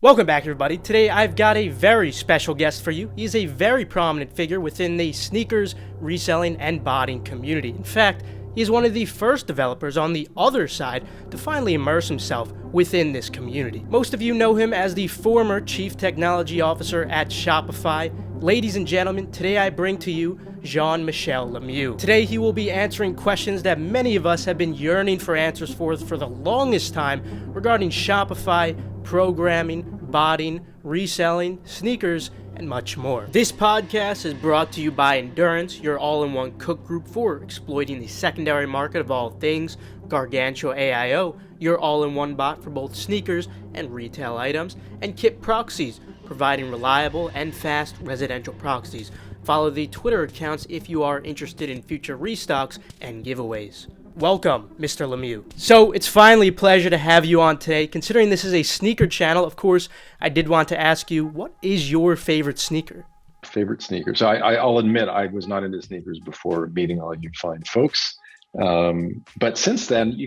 Welcome back, everybody. Today I've got a very special guest for you. He is a very prominent figure within the sneakers, reselling, and botting community. In fact, he is one of the first developers on the other side to finally immerse himself within this community. Most of you know him as the former Chief Technology Officer at Shopify. Ladies and gentlemen, today I bring to you Jean-Michel Lemieux. Today he will be answering questions that many of us have been yearning for answers for the longest time regarding Shopify, programming, botting, reselling, sneakers, and much more. This podcast is brought to you by Endurance, your all-in-one cook group for exploiting the secondary market of all things, Gargantua AIO, your all-in-one bot for both sneakers and retail items, and Kit Proxies, providing reliable and fast residential proxies. Follow the Twitter accounts if you are interested in future restocks and giveaways. Welcome, Mr. Lemieux. So it's finally a pleasure to have you on today. Considering this is a sneaker channel, of course, I did want to ask you, what is your favorite sneaker? Favorite sneaker. So I'll admit I was not into sneakers before meeting all you fine folks. But since then, they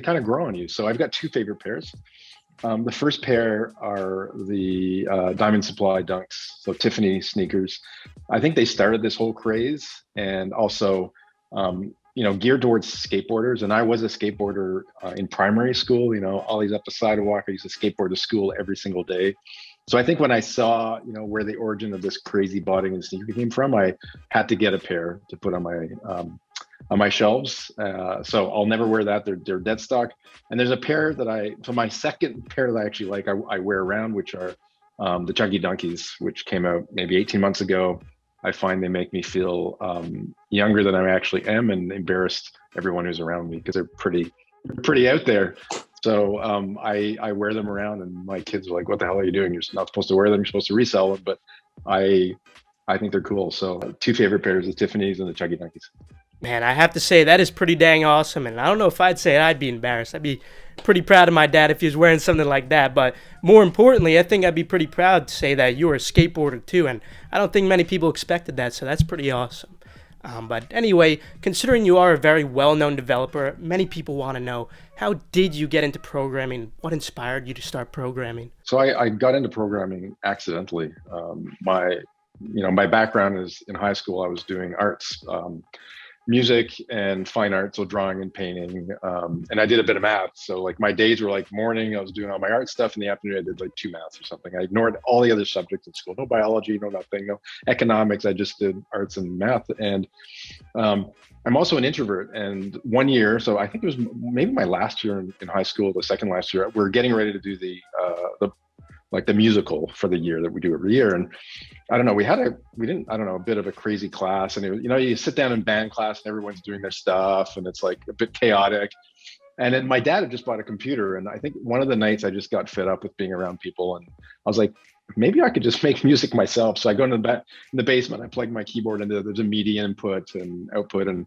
kind of grow on you. So I've got two favorite pairs. The first pair are the Diamond Supply Dunks, so Tiffany sneakers. I think they started this whole craze, and also geared towards skateboarders. And I was a skateboarder in primary school, always up the sidewalk. I used to skateboard to school every single day. So I think when I saw, where the origin of this crazy botting and sneaker came from, I had to get a pair to put on my shelves. So I'll never wear that. They're dead stock. And there's a pair so my second pair that I actually like, I wear around, which are the Chunky Dunkies, which came out maybe 18 months ago. I find they make me feel younger than I actually am, and embarrassed everyone who's around me because they're pretty out there. So I wear them around, and my kids are like, "What the hell are you doing? You're not supposed to wear them. You're supposed to resell them." But I think they're cool. So two favorite pairs: the Tiffany's and the Chunky Dunkies. Man, I have to say that is pretty dang awesome, and I don't know if I'd say I'd be embarrassed. I'd be pretty proud of my dad if he was wearing something like that, but more importantly, I think I'd be pretty proud to say that you were a skateboarder too, and I don't think many people expected that, so that's pretty awesome. But anyway, considering you are a very well-known developer, many people want to know, how did you get into programming? What inspired you to start programming? So I got into programming accidentally. My background is in high school, I was doing arts. Music and fine art, so drawing and painting, and I did a bit of math. So like my days were like morning, I was doing all my art stuff. In the afternoon, I did like 2 maths or something. I ignored all the other subjects in school. No biology, no nothing, no economics. I just did arts and math. And I'm also an introvert. And one year, so I think it was maybe my last year in high school, the second last year, we're getting ready to do the musical for the year that we do every year. And I don't know, we didn't a bit of a crazy class. And you sit down in band class and everyone's doing their stuff and it's like a bit chaotic. And then my dad had just bought a computer. And I think one of the nights I just got fed up with being around people. And I was like, maybe I could just make music myself. So I go in the basement, I plug my keyboard into, there's a MIDI input and output, and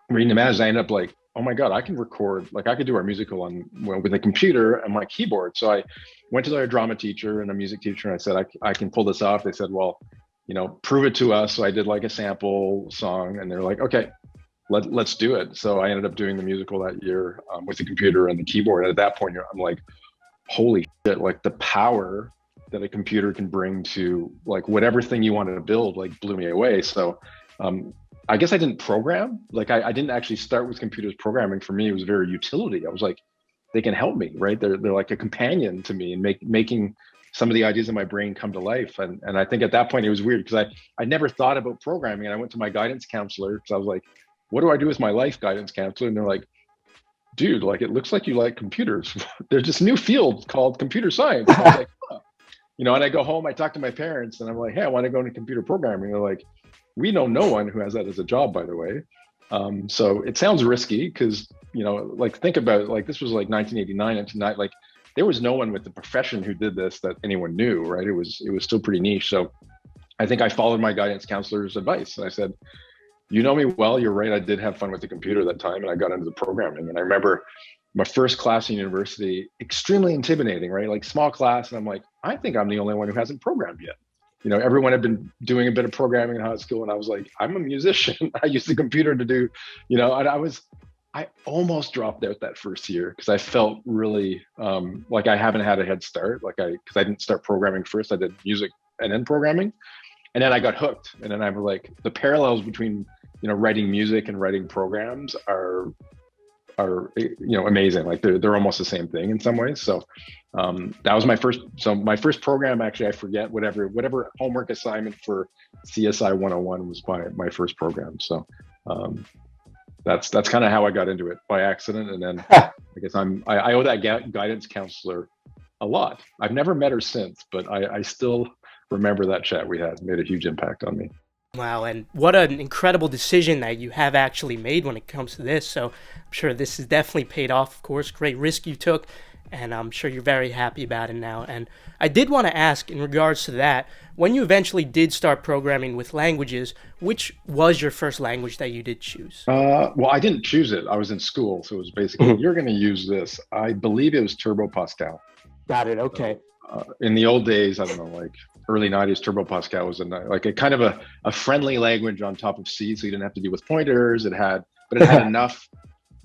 reading the manuals, I end up like, oh my God, I can record, like I could do our musical with a computer and my keyboard. So I went to our drama teacher and a music teacher, and I said, I can pull this off. They said, well, prove it to us. So I did like a sample song, and they're like, okay, let's do it. So I ended up doing the musical that year with the computer and the keyboard. And at that point, I'm like, holy shit, like the power that a computer can bring to like whatever thing you wanted to build, like blew me away. So I guess I didn't program. Like I didn't actually start with computers programming. For me, it was very utility. I was like, they can help me, right? They're like a companion to me and making some of the ideas in my brain come to life. And I think at that point it was weird because I never thought about programming. And I went to my guidance counselor because I was like, what do I do with my life, guidance counselor? And they're like, dude, like it looks like you like computers. There's this new field called computer science. And I was like, huh. And I go home, I talk to my parents, and I'm like, hey, I want to go into computer programming. They're like, we know no one who has that as a job, by the way. So it sounds risky because, like think about it, like this was like 1989, like there was no one with the profession who did this that anyone knew, right? It was still pretty niche. So I think I followed my guidance counselor's advice. And I said, you know me well, you're right. I did have fun with the computer that time, and I got into the programming. And I remember my first class in university, extremely intimidating, right? Like small class. And I'm like, I think I'm the only one who hasn't programmed yet. Everyone had been doing a bit of programming in high school, and I was like, I'm a musician. I use the computer to do, and I almost dropped out that first year because I felt really like I haven't had a head start. Because I didn't start programming first. I did music and then programming, and then I got hooked. And then I'm like, the parallels between writing music and writing programs are amazing. Like they're almost the same thing in some ways. So that was my first. So my first program, actually, I forget whatever homework assignment for CSI 101 was my first program. So that's kind of how I got into it, by accident. And then I guess I owe that guidance counselor a lot. I've never met her since, but I still remember that chat we had. It made a huge impact on me. Wow, and what an incredible decision that you have actually made when it comes to this. So I'm sure this has definitely paid off, of course. Great risk you took, and I'm sure you're very happy about it now. And I did want to ask, in regards to that, when you eventually did start programming with languages, which was your first language that you did choose? Well, I didn't choose it. I was in school, so it was basically, you're going to use this. I believe it was Turbo Pascal. Got it. Okay. In the old days, I don't know, like early 90s, Turbo Pascal was a kind of a friendly language on top of C, so you didn't have to deal with pointers. But it had enough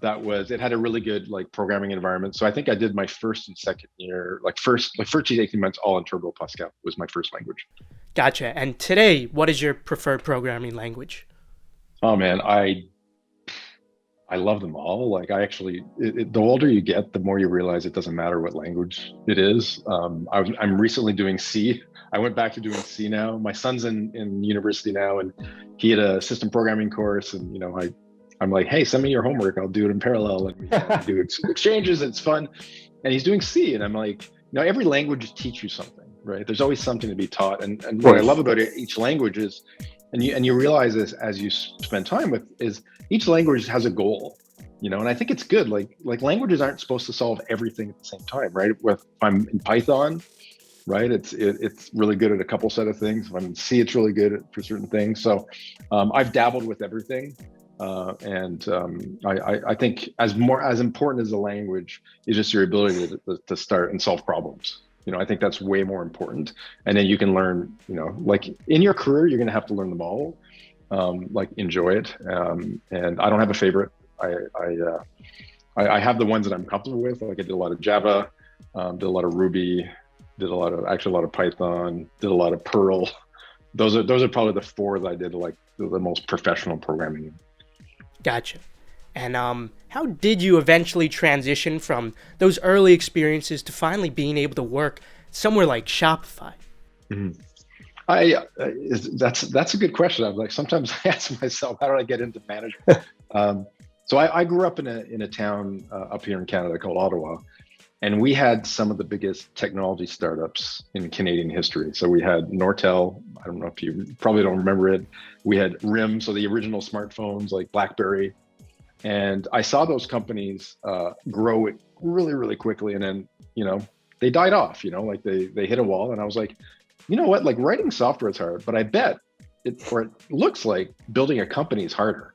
it had a really good like programming environment. So I think I did my first and second year, first 18 months all in Turbo Pascal was my first language. Gotcha. And today, what is your preferred programming language? Oh man, I love them all. Like the older you get, the more you realize it doesn't matter what language it is. I'm recently doing C. I went back to doing C now. My son's in university now, and he had a system programming course. And I'm like, hey, send me your homework. I'll do it in parallel, and we do exchanges. It's fun. And he's doing C, and I'm like, every language teaches you something, right? There's always something to be taught. And what I love about each language is, and you realize this as you spend time with, is each language has a goal, and I think it's good. Like languages aren't supposed to solve everything at the same time, right? If I'm in Python, right, it's really good at a couple set of things. If I'm in C, it's really good for certain things. So I've dabbled with everything, and I think as important as the language is just your ability to start and solve problems. I think that's way more important. And then you can learn, like in your career, you're going to have to learn them all, enjoy it. And I don't have a favorite. I have the ones that I'm comfortable with. Like I did a lot of Java, did a lot of Ruby, did a lot of Python, did a lot of Perl. Those are probably the four that I did like the most professional programming. Gotcha. And how did you eventually transition from those early experiences to finally being able to work somewhere like Shopify? Mm-hmm. That's a good question. I'm like, sometimes I ask myself, how did I get into management? So I grew up in a town up here in Canada called Ottawa, and we had some of the biggest technology startups in Canadian history. So we had Nortel. I don't know if you probably don't remember it. We had RIM, so the original smartphones like BlackBerry. And I saw those companies grow it really, really quickly. And then, they died off, like they hit a wall. And I was like, you know what, like writing software is hard, but I bet it looks like building a company is harder.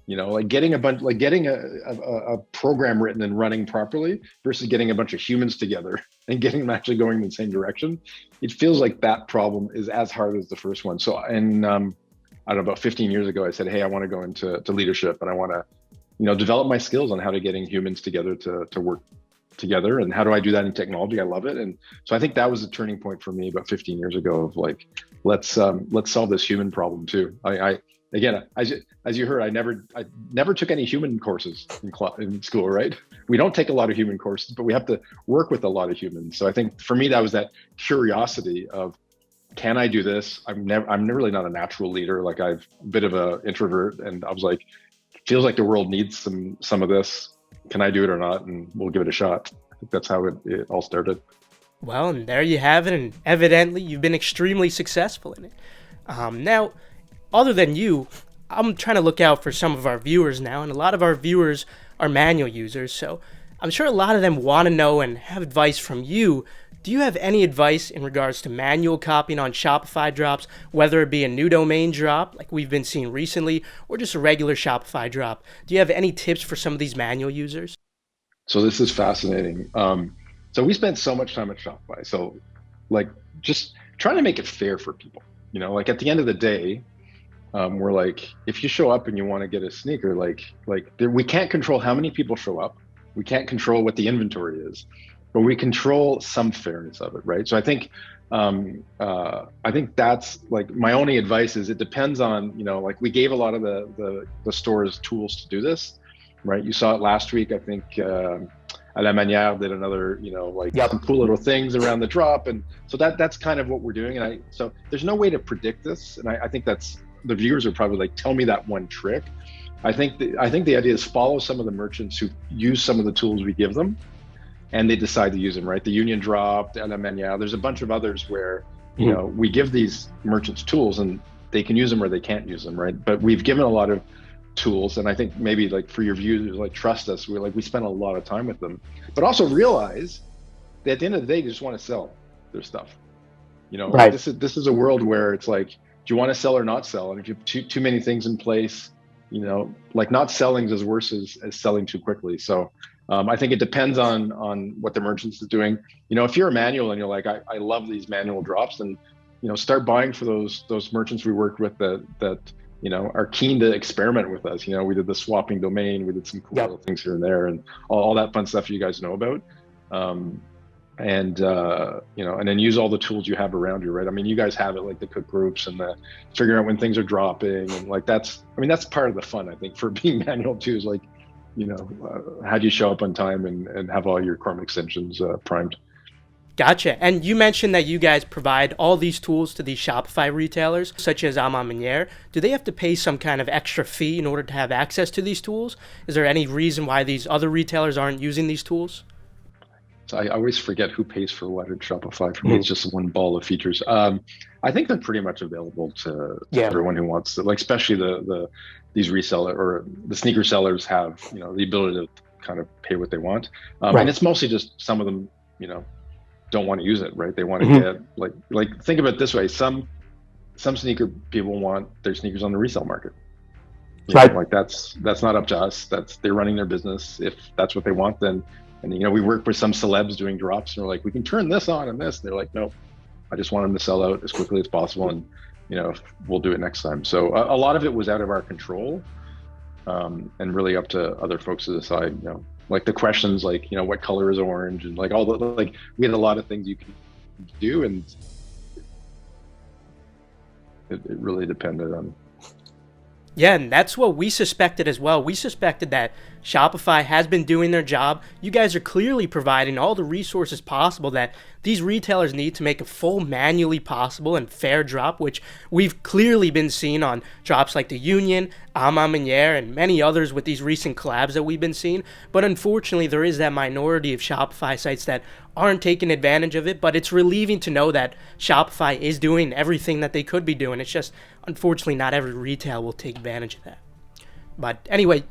Like getting a program written and running properly versus getting a bunch of humans together and getting them actually going in the same direction. It feels like that problem is as hard as the first one. So, and I don't know, about 15 years ago, I said, hey, I want to go into leadership, and I want to develop my skills on how to getting humans together to work together. And how do I do that in technology? I love it. And so I think that was a turning point for me about 15 years ago of like, let's solve this human problem too. Again, as you heard, I never took any human courses in school, right? We don't take a lot of human courses, but we have to work with a lot of humans. So I think for me, that was that curiosity of, can I do this? I'm really not a natural leader. Like I've a bit of an introvert, and I was like, feels like the world needs some of this. Can I do it or not? And we'll give it a shot. I think that's how it all started. Well, and there you have it. And evidently you've been extremely successful in it. Now, other than you, I'm trying to look out for some of our viewers now, and a lot of our viewers are manual users. So I'm sure a lot of them want to know and have advice from you. Do you have any advice in regards to manual copying on Shopify drops, whether it be a new domain drop like we've been seeing recently, or just a regular Shopify drop? Do you have any tips for some of these manual users? So this is fascinating. So we spent so much time at Shopify. So like just trying to make it fair for people, like at the end of the day, we're like, if you show up and you want to get a sneaker, we can't control how many people show up. We can't control what the inventory is, but we control some fairness of it, right? So I think that's like my only advice is it depends on, like we gave a lot of the stores tools to do this, right? You saw it last week. I think À la Manière did another, some cool little things around the drop, and so that's kind of what we're doing. And so there's no way to predict this, and I think that's the viewers are probably like, tell me that one trick. I think the idea is follow some of the merchants who use some of the tools we give them, and they decide to use them, right? The Union Drop, the À la Manière, there's a bunch of others where, we give these merchants tools and they can use them or they can't use them, right? But we've given a lot of tools, and I think maybe like for your viewers, like trust us, we spend a lot of time with them, but also realize that at the end of the day, they just want to sell their stuff. Right. Like this is a world where it's like, do you want to sell or not sell? And if you have too many things in place, like not selling is as worse as selling too quickly. So I think it depends on what the merchants is doing. If you're a manual and you're like, I love these manual drops, and start buying for those merchants we worked with that are keen to experiment with us. We did the swapping domain, we did some cool little things here and there, and all that fun stuff you guys know about. And then use all the tools you have around you, right? I mean, you guys have it, like the Cookgroups and the figuring out when things are dropping, and like that's part of the fun, I think, for being manual too, is like, how do you show up on time and have all your Chrome extensions primed? Gotcha. And you mentioned that you guys provide all these tools to these Shopify retailers, such as À la Manière. Do they have to pay some kind of extra fee in order to have access to these tools? Is there any reason why these other retailers aren't using these tools? So I always forget who pays for what at Shopify. For me, it's just one ball of features. I think they're pretty much available to everyone who wants to, like, especially these reseller or the sneaker sellers have, the ability to kind of pay what they want. And it's mostly just some of them, don't want to use it, right? They want to get like think of it this way: some sneaker people want their sneakers on the resale market. Like that's not up to us. They're running their business. If that's what they want, then. And we work with some celebs doing drops, and we're like, we can turn this on and this. And they're like, nope, I just want them to sell out as quickly as possible, and we'll do it next time. So a lot of it was out of our control, and really up to other folks to decide. Like the questions, like what color is orange, and like all the we had a lot of things you can do, and it really depended on. Yeah, and that's what we suspected as well. We suspected that Shopify has been doing their job. You guys are clearly providing all the resources possible that these retailers need to make a full manually possible and fair drop, which we've clearly been seeing on drops like the Union, À la Manière, and many others with these recent collabs that we've been seeing. But unfortunately, there is that minority of Shopify sites that aren't taking advantage of it, but it's relieving to know that Shopify is doing everything that they could be doing. It's just, unfortunately, not every retail will take advantage of that. But anyway,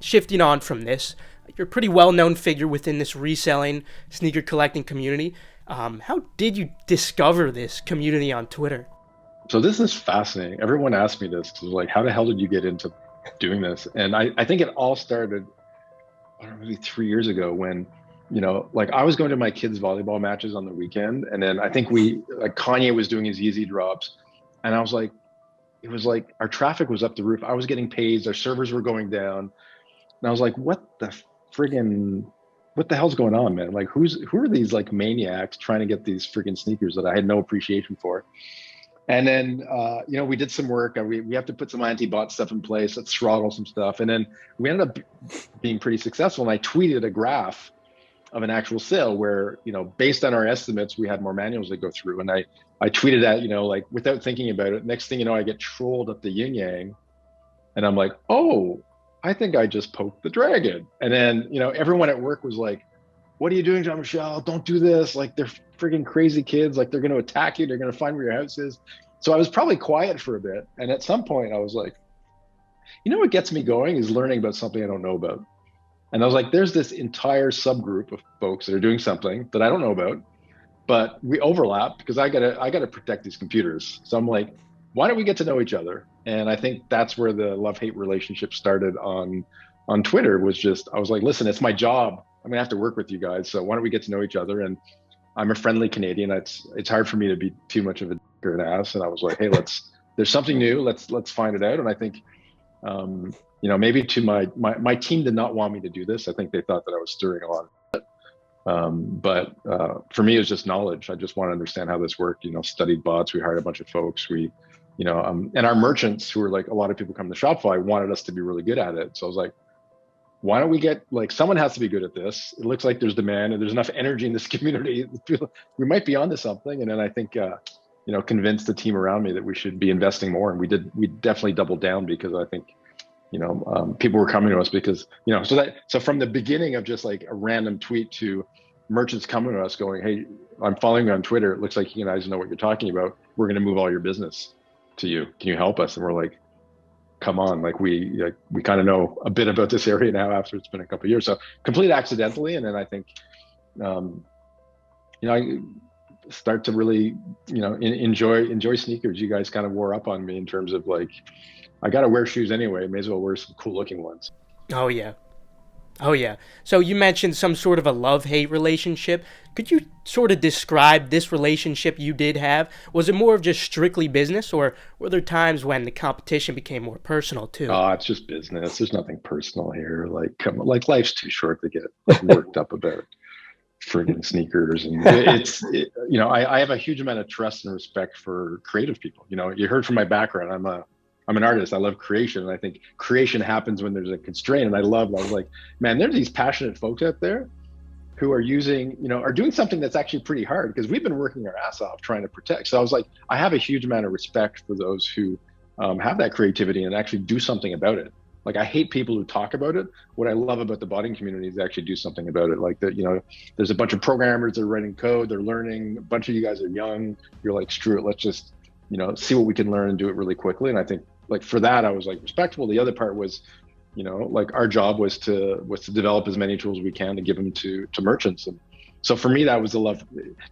shifting on from this, you're a pretty well-known figure within this reselling, sneaker collecting community. How did you discover this community on Twitter? So this is fascinating. Everyone asked me this, like, how the hell did you get into doing this? And I think it all started, maybe 3 years ago when, like I was going to my kids' volleyball matches on the weekend. And then I think Kanye was doing his Yeezy drops. And I was like, it was like our traffic was up the roof. I was getting paged, our servers were going down. And I was like, what the hell's going on, man? Like, who are these like maniacs trying to get these friggin' sneakers that I had no appreciation for? And then, we did some work. We have to put some antibot stuff in place. Let's throttle some stuff. And then we ended up being pretty successful. And I tweeted a graph of an actual sale where, based on our estimates, we had more manuals that go through. And I tweeted that, like without thinking about it. Next thing you know, I get trolled at the yin yang. And I'm like, oh, I think I just poked the dragon. And then, everyone at work was like, what are you doing, Jean-Michel? Don't do this. Like, they're freaking crazy kids. Like, they're going to attack you. They're going to find where your house is. So I was probably quiet for a bit. And at some point I was like, what gets me going is learning about something I don't know about. And I was like, there's this entire subgroup of folks that are doing something that I don't know about, but we overlap because I gotta protect these computers. So I'm like, why don't we get to know each other? And I think that's where the love-hate relationship started on Twitter. Was just, I was like, listen, it's my job. I'm gonna have to work with you guys. So why don't we get to know each other? And I'm a friendly Canadian. It's hard for me to be too much of a dick or an ass. And I was like, hey, let's there's something new. Let's find it out. And I think, maybe to my team did not want me to do this. I think they thought that I was stirring a lot. But for me, it was just knowledge. I just want to understand how this worked. Studied bots. We hired a bunch of folks. And our merchants, who were like, a lot of people come to Shopify, wanted us to be really good at it. So I was like, why don't we get, like, someone has to be good at this. It looks like there's demand and there's enough energy in this community. We might be onto something. And then I think, convinced the team around me that we should be investing more. And we definitely doubled down, because I think, people were coming to us because, so from the beginning of just like a random tweet to merchants coming to us going, hey, I'm following you on Twitter. It looks like you guys know what you're talking about. We're going to move all your business to you. Can you help us? And we're like, come on, like we kind of know a bit about this area now after it's been a couple of years. So complete accidentally. And then I think, I start to really, enjoy sneakers. You guys kind of wore up on me in terms of like, I got to wear shoes anyway. May as well wear some cool looking ones. Oh yeah. So you mentioned some sort of a love-hate relationship. Could you sort of describe this relationship you did have? Was it more of just strictly business, or were there times when the competition became more personal too? Oh, it's just business. There's nothing personal here. Like, come on, like, life's too short to get worked up about friggin' sneakers. And I have a huge amount of trust and respect for creative people. You heard from my background, I'm an artist. I love creation. And I think creation happens when there's a constraint. And I was like, man, there's these passionate folks out there who are are doing something that's actually pretty hard, because we've been working our ass off trying to protect. So I was like, I have a huge amount of respect for those who have that creativity and actually do something about it. Like, I hate people who talk about it. What I love about the botting community is actually do something about it. Like, that, there's a bunch of programmers that are writing code, they're learning. A bunch of you guys are young. You're like, screw it, let's just, see what we can learn and do it really quickly. And I think, like, for that, I was like respectful. The other part was, like, our job was to develop as many tools as we can to give them to merchants. And so for me, that was a love,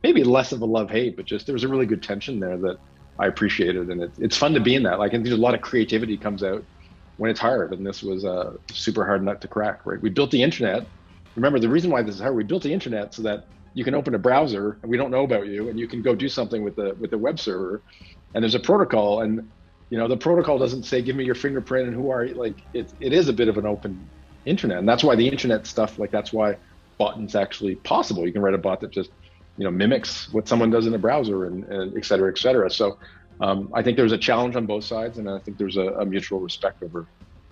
maybe less of a love-hate, but just there was a really good tension there that I appreciated. And it's fun to be in that. Like, and there's a lot of creativity comes out when it's hard. And this was a super hard nut to crack, right? We built the internet. Remember, the reason why this is hard, we built the internet so that you can open a browser and we don't know about you, and you can go do something with the web server. And there's a protocol, and the protocol doesn't say, give me your fingerprint and who are you. Like, it is a bit of an open internet. And that's why the internet stuff, like, that's why botting's actually possible. You can write a bot that just, mimics what someone does in a browser and et cetera, et cetera. So I think there's a challenge on both sides, and I think there's a mutual respect over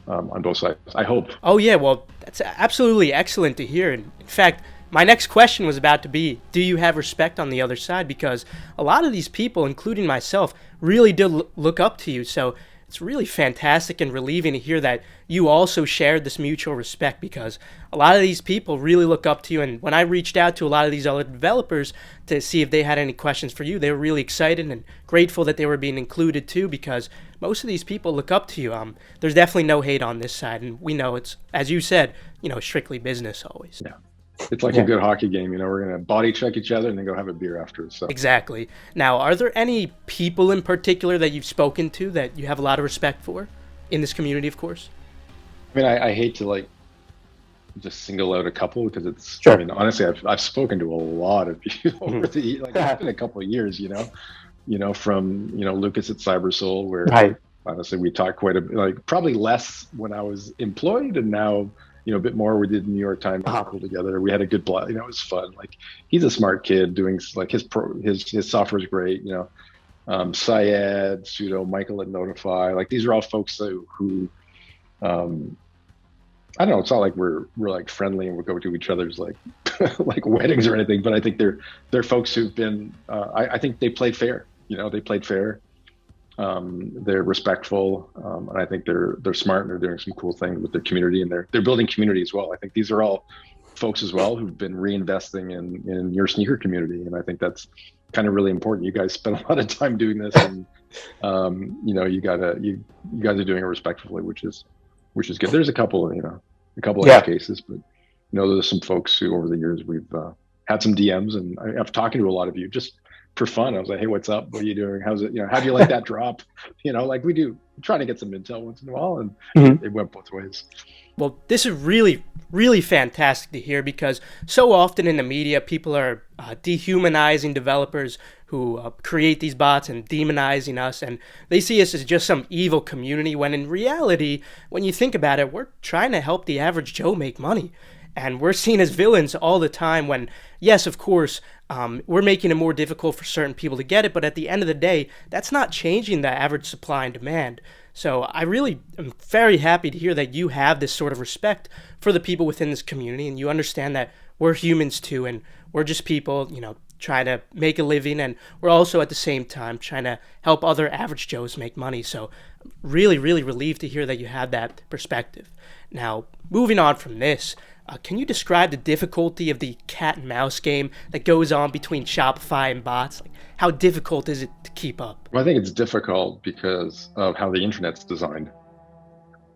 on both sides, I hope. Oh yeah, well, that's absolutely excellent to hear. And in fact, my next question was about to be, do you have respect on the other side? Because a lot of these people, including myself, really do look up to you. So it's really fantastic and relieving to hear that you also shared this mutual respect, because a lot of these people really look up to you. And when I reached out to a lot of these other developers to see if they had any questions for you, they were really excited and grateful that they were being included too, because most of these people look up to you. There's definitely no hate on this side. And we know it's, as you said, strictly business always. Yeah. It's like a good hockey game, we're going to body check each other and then go have a beer after. So. Exactly. Now, are there any people in particular that you've spoken to that you have a lot of respect for in this community, of course? I mean, I hate to like just single out a couple, because it's, sure. I mean, honestly, I've spoken to a lot of people over the, like, it's been a couple of years, from, Lucas at CyberSoul, where right. Honestly, we talked quite a bit, like probably less when I was employed, and now, a bit more. We did the New York Times article together. We had a good blast. It was fun. Like, he's a smart kid doing, like, his software is great. Syed, Sudo, Michael at Notify. Like, these are all folks who I don't know. It's not like we're like friendly and we go to each other's like like weddings or anything. But I think they're folks who've been. I think they played fair. They played fair. They're respectful, and I think they're smart, and they're doing some cool things with their community, and they're building community as well. I think these are all folks as well who've been reinvesting in your sneaker community, and I think that's kind of really important. You guys spend a lot of time doing this, and you guys are doing it respectfully, which is good. There's a couple of edge cases, but there's some folks who over the years we've had some DMs, and I've talked to a lot of you just for fun. I was like, hey, what's up? What are you doing? How's it? How do you like that drop? Like we do, trying to get some intel once in a while, and it went both ways. Well, this is really, really fantastic to hear, because so often in the media, people are dehumanizing developers who create these bots and demonizing us, and they see us as just some evil community, when in reality, when you think about it, we're trying to help the average Joe make money. And we're seen as villains all the time when, yes, of course, we're making it more difficult for certain people to get it, but at the end of the day, that's not changing the average supply and demand. So I really am very happy to hear that you have this sort of respect for the people within this community, and you understand that we're humans too, and we're just people, trying to make a living, and we're also at the same time trying to help other average Joes make money. So really, really relieved to hear that you have that perspective. Now, moving on from this, can you describe the difficulty of the cat and mouse game that goes on between Shopify and bots? Like, how difficult is it to keep up? Well, I think it's difficult because of how the internet's designed.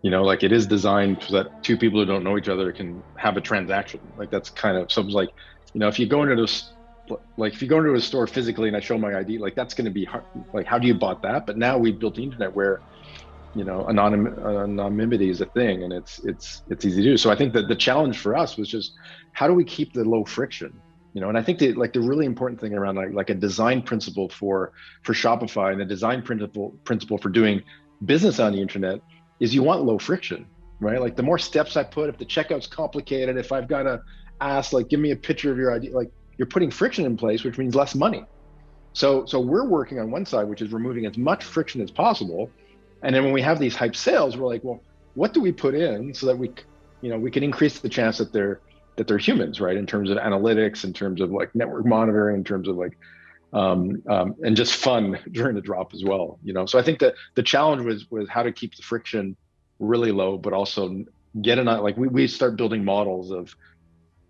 Like it is designed so that two people who don't know each other can have a transaction. Like that's kind of something like, if you go into a store physically and I show my ID, like that's going to be hard. Like, how do you bot that? But now we've built the internet where anonymity is a thing, and it's easy to do. So I think that the challenge for us was just how do we keep the low friction, and I think the really important thing around like a design principle for Shopify, and the design principle for doing business on the internet is you want low friction, right? Like the more steps I put, if the checkout's complicated, if I've got to ask, like, give me a picture of your ID, like you're putting friction in place, which means less money. So we're working on one side, which is removing as much friction as possible. And then when we have these hype sales, we're like, well, what do we put in so that we can increase the chance that they're humans, right? In terms of analytics, in terms of like network monitoring, in terms of like, and just fun during the drop as well, So I think that the challenge was how to keep the friction really low, but also get we start building models of,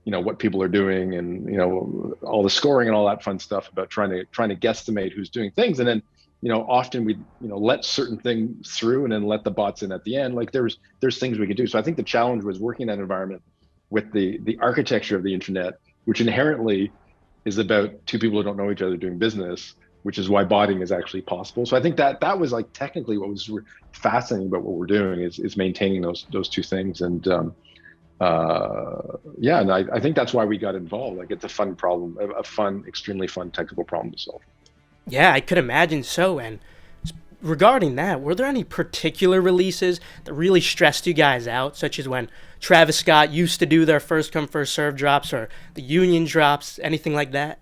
what people are doing, and all the scoring and all that fun stuff about trying to guesstimate who's doing things, and then. Often we, let certain things through and then let the bots in at the end. Like there's things we could do. So I think the challenge was working in that environment with the architecture of the internet, which inherently is about two people who don't know each other doing business, which is why botting is actually possible. So I think that was like technically what was fascinating about what we're doing is maintaining those two things. And and I think that's why we got involved. Like it's a fun problem, extremely fun technical problem to solve. Yeah, I could imagine so. And regarding that, were there any particular releases that really stressed you guys out, such as when Travis Scott used to do their first come, first serve drops, or the union drops, anything like that?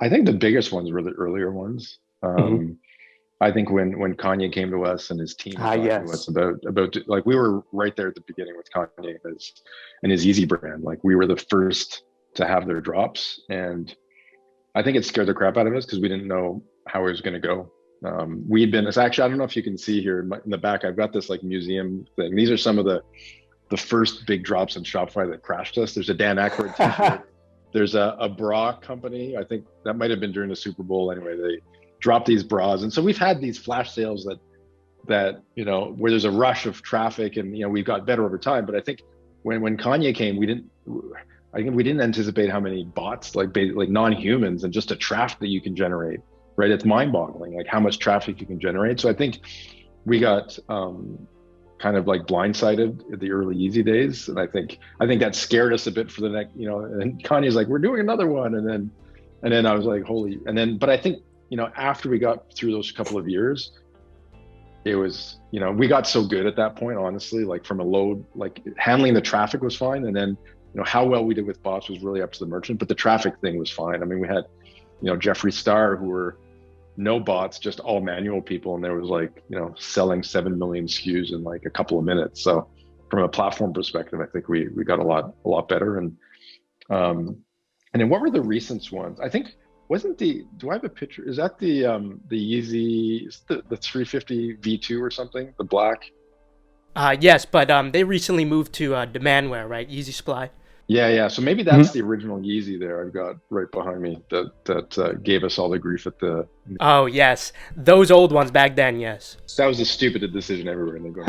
I think the biggest ones were the earlier ones. I think when Kanye came to us and his team was talking to us about like we were right there at the beginning with Kanye and his Yeezy brand. Like we were the first to have their drops, and I think it scared the crap out of us because we didn't know how it was going to go. It's actually, I don't know if you can see here in the back, I've got this like museum thing. These are some of the first big drops in Shopify that crashed us. There's a Dan Aykroyd t-shirt. There's a bra company. I think that might've been during the Super Bowl. Anyway, they dropped these bras. And so we've had these flash sales that where there's a rush of traffic and, we've got better over time. But I think when Kanye came, we didn't anticipate how many bots, like non-humans, and just a traffic that you can generate, right? It's mind-boggling, like how much traffic you can generate. So I think we got kind of like blindsided at the early Yeezy days, and I think that scared us a bit for the next, And Kanye's like, "We're doing another one," and then I was like, "Holy!" But I think after we got through those couple of years, it was we got so good at that point, honestly, like from a load, like handling the traffic was fine, and then. How well we did with bots was really up to the merchant, but the traffic thing was fine. I mean, we had, Jeffree Star, who were no bots, just all manual people. And there was like, selling 7 million SKUs in like a couple of minutes. So from a platform perspective, I think we got a lot better. And then what were the recent ones? I think, do I have a picture? Is that the Yeezy, the 350 V2 or something, the black? Yes, but they recently moved to Demandware, right? Yeezy Supply. Yeah. So maybe that's the original Yeezy there I've got right behind me that gave us all the grief at the... Oh, yes. Those old ones back then, yes. That was the stupidest decision ever in the going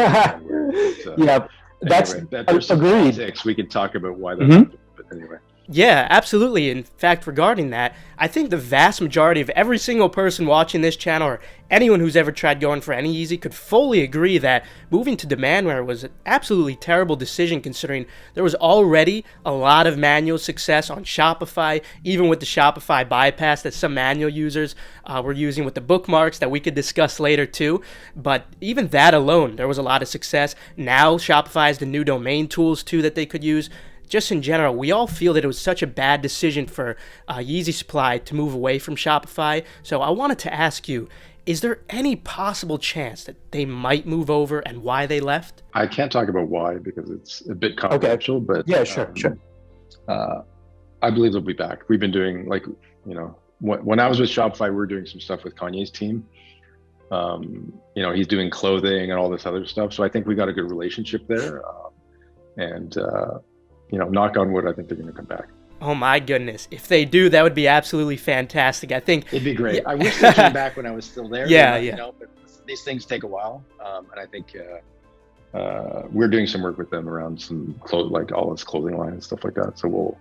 Yeah, that's anyway, there's some agreed. politics. We can talk about why that happened, but anyway. Yeah, absolutely. In fact, regarding that, I think the vast majority of every single person watching this channel or anyone who's ever tried going for any Yeezy could fully agree that moving to Demandware was an absolutely terrible decision, considering there was already a lot of manual success on Shopify, even with the Shopify bypass that some manual users were using with the bookmarks that we could discuss later too. But even that alone, there was a lot of success. Now Shopify has the new domain tools too that they could use. Just in general, we all feel that it was such a bad decision for Yeezy Supply to move away from Shopify. So I wanted to ask you, is there any possible chance that they might move over, and why they left? I can't talk about why because it's a bit confidential, but yeah, sure. I believe they'll be back. We've been doing, like, you know, when I was with Shopify, we were doing some stuff with Kanye's team. You know, he's doing clothing and all this other stuff. So I think we got a good relationship there. You know, knock on wood, I think they're going to come back. Oh my goodness. If they do, that would be absolutely fantastic. I think it'd be great. Yeah. I wish they came back when I was still there. Yeah, you know, but these things take a while. And I think we're doing some work with them around some like all his clothing line and stuff like that. So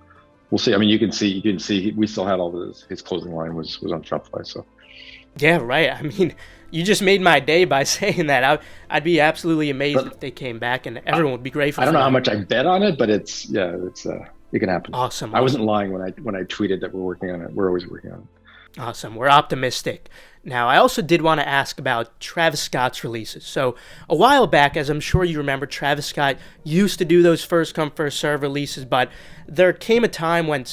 we'll see. I mean, you can see we still had all his clothing line was on Shopify. So yeah, right. I mean, you just made my day by saying that. I'd be absolutely amazed if they came back, and everyone would be grateful. I don't know how much I bet on it, but it can happen. Awesome. I wasn't lying when I tweeted that we're working on it. We're always working on it. Awesome. We're optimistic. Now, I also did want to ask about Travis Scott's releases. So a while back, as I'm sure you remember, Travis Scott used to do those first come, first serve releases, but there came a time when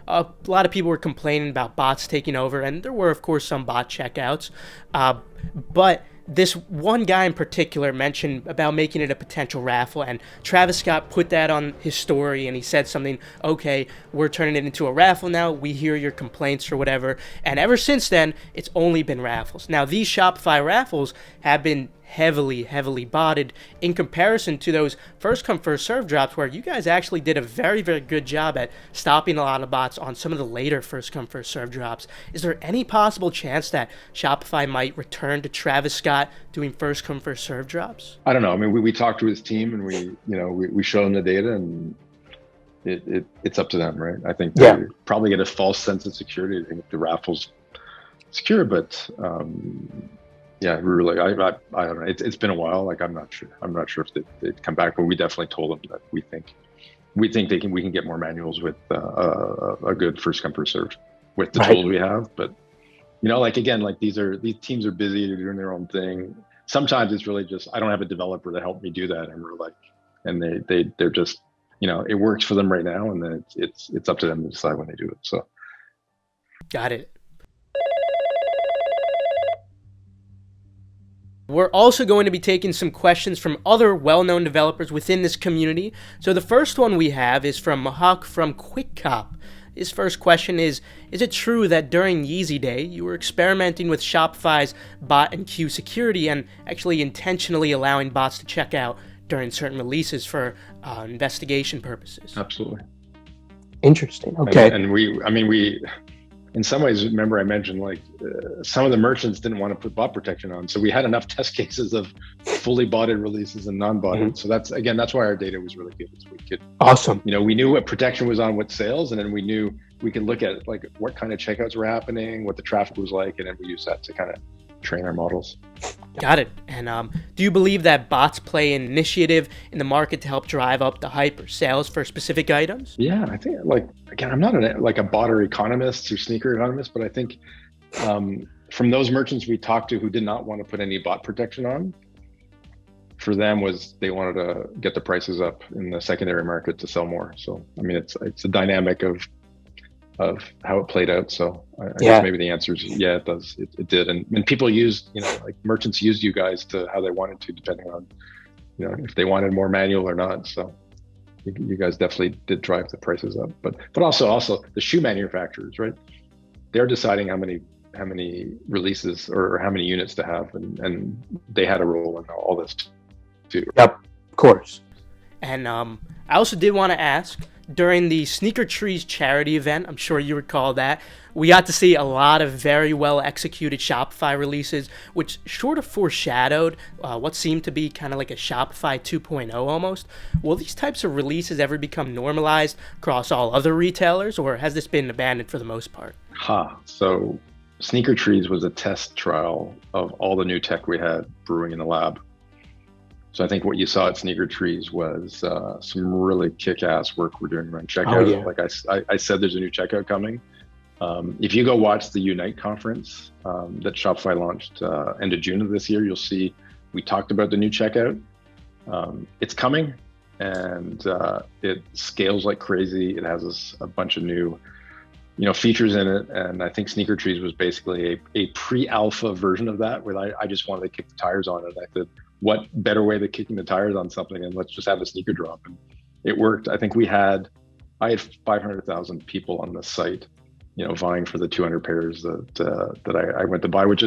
a lot of people were complaining about bots taking over, and there were, of course, some bot checkouts. But this one guy in particular mentioned about making it a potential raffle, and Travis Scott put that on his story, and he said something, okay, we're turning it into a raffle now, we hear your complaints or whatever, and ever since then, it's only been raffles. Now, these Shopify raffles have been heavily botted in comparison to those first come first serve drops, where you guys actually did a very good job at stopping a lot of bots on some of the later first come first serve drops. Is there any possible chance that Shopify might return to Travis Scott doing first come first serve drops? I don't know. I mean, we talked to his team, and we show them the data, and it's up to them, right? I think they probably get a false sense of security. I think the raffle's secure, but yeah, really, I don't know. It's been a while. Like, I'm not sure if they'd come back, but we definitely told them that we think we can get more manuals with a good first come first serve with the tools we have. But you know, like, again, like these teams are busy, they're doing their own thing. Sometimes it's really just, I don't have a developer to help me do that, and we're like, and they're just, you know, it works for them right now, and then it's up to them to decide when they do it. So got it. We're also going to be taking some questions from other well-known developers within this community. So the first one we have is from Mohak from Quickcop. His first question is it true that during Yeezy Day, you were experimenting with Shopify's bot and queue security and actually intentionally allowing bots to check out during certain releases for investigation purposes? Absolutely. Interesting. Okay. And we in some ways, remember I mentioned, like, some of the merchants didn't want to put bot protection on. So we had enough test cases of fully botted releases and non-botted. So that's why our data was really good. So we could, awesome. You know, we knew what protection was on what sales, and then we knew we could look at, like, what kind of checkouts were happening, what the traffic was like, and then we use that to kind of train our models. Got it. And do you believe that bots play an initiative in the market to help drive up the hype or sales for specific items? Yeah, I think, like, again, I'm not a bot or economist or sneaker economist, but I think from those merchants we talked to who did not want to put any bot protection on, for them they wanted to get the prices up in the secondary market to sell more. So, I mean, it's a dynamic of how it played out. So I guess maybe the answer is, yeah, it does. It did. And people used, you know, like, merchants used you guys to how they wanted to, depending on, you know, if they wanted more manual or not. So you guys definitely did drive the prices up. But also the shoe manufacturers, right? They're deciding how many releases or how many units to have. And they had a role in all this too. Yep, of course. And I also did want to ask, During the Sneaker Trees charity event, I'm sure you recall that, we got to see a lot of very well executed Shopify releases, which sort of foreshadowed what seemed to be kind of like a Shopify 2.0 almost. Will these types of releases ever become normalized across all other retailers, or has this been abandoned for the most part? So Sneaker Trees was a test trial of all the new tech we had brewing in the lab. So I think what you saw at Sneaker Trees was some really kick-ass work we're doing around checkout. Oh, yeah. Like I said, there's a new checkout coming. If you go watch the Unite conference that Shopify launched end of June of this year, you'll see we talked about the new checkout. It's coming, and it scales like crazy. It has a bunch of new, features in it, and I think Sneaker Trees was basically a pre-alpha version of that, where I just wanted to kick the tires on it. I said, what better way than kicking the tires on something, and let's just have a sneaker drop, and it worked. I think I had 500,000 people on the site, vying for the 200 pairs that I went to buy, which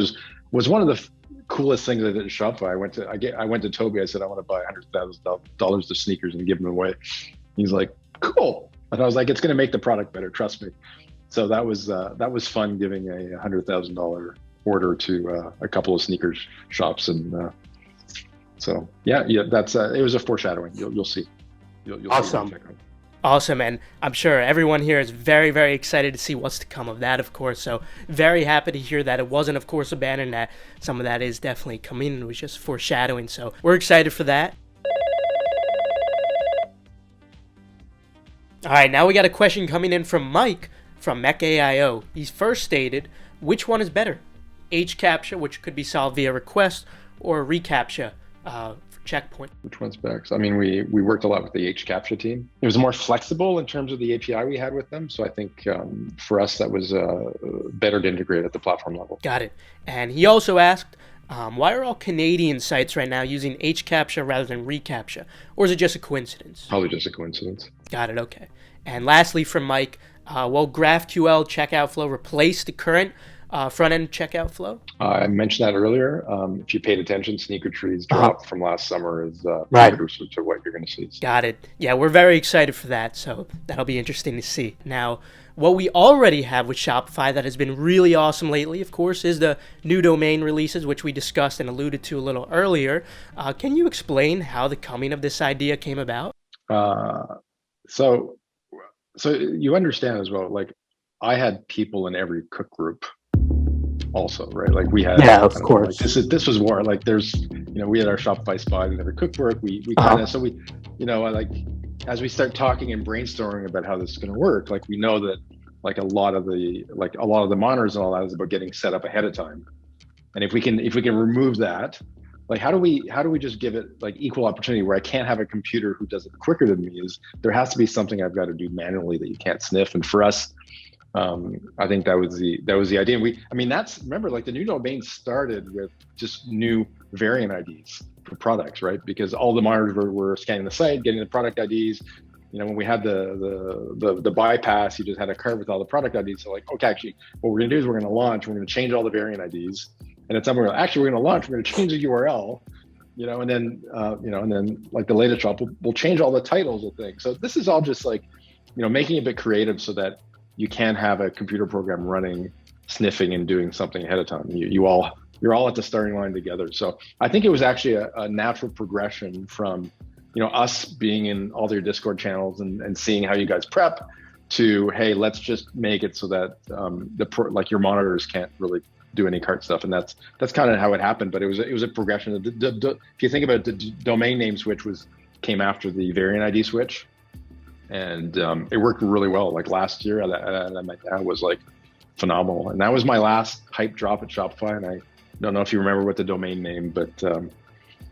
was one of the coolest things I did at Shopify. I went to Toby. I said, I want to buy $100,000 of sneakers and give them away. He's like, cool. And I was like, it's going to make the product better. Trust me. So that was fun, giving a $100,000 order to a couple of sneakers shops, and so yeah, that's it was a foreshadowing. You'll see. You'll Awesome. See. Awesome, and I'm sure everyone here is very, very excited to see what's to come of that, of course. So very happy to hear that it wasn't, of course, abandoned, that some of that is definitely coming, and it was just foreshadowing. So we're excited for that. All right, now we got a question coming in from Mike from MEK AIO. He's first stated, which one is better? HCAPTCHA, which could be solved via request, or reCAPTCHA for checkpoint? Which one's better? I mean, we worked a lot with the HCAPTCHA team. It was more flexible in terms of the API we had with them. So I think for us, that was better to integrate at the platform level. Got it. And he also asked, why are all Canadian sites right now using HCAPTCHA rather than reCAPTCHA? Or is it just a coincidence? Probably just a coincidence. Got it, okay. And lastly from Mike, will GraphQL checkout flow replace the current front-end checkout flow? I mentioned that earlier. If you paid attention, Sneaker Trees drop from last summer is right to what you're going to see. Got it. Yeah, we're very excited for that, so that'll be interesting to see. Now, what we already have with Shopify that has been really awesome lately, of course, is the new domain releases, which we discussed and alluded to a little earlier. Can you explain how the coming of this idea came about? So you understand as well, like I had people in every cook group also, right? Like we had, of course. Like this was more like there's, we had our Shopify spot in every cookbook. We kind of, so we, like as we start talking and brainstorming about how this is going to work, like we know that like a lot of the monitors and all that is about getting set up ahead of time. And if we can remove that, like how do we just give it like equal opportunity where I can't have a computer who does it quicker than me? Is there has to be something I've got to do manually that you can't sniff. And for us, I think that was the idea. Remember, like the new domain started with just new variant IDs for products, right? Because all the monitors were scanning the site, getting the product IDs. When we had the bypass, you just had a card with all the product IDs. So like, okay, actually, what we're gonna do is we're gonna change all the variant IDs, and at some point, actually, we're gonna change the URL, and then like the latest drop, we'll change all the titles of things. So this is all just like, making it a bit creative so that you can have a computer program running, sniffing and doing something ahead of time. You're all at the starting line together. So I think it was actually a natural progression from, us being in all their Discord channels and seeing how you guys prep to, hey, let's just make it so that like your monitors can't really do any cart stuff. And that's kind of how it happened. But it was a progression. If you think about it, the domain name switch came after the variant ID switch. And it worked really well. Like last year, that was like phenomenal. And that was my last hype drop at Shopify. And I don't know if you remember what the domain name, but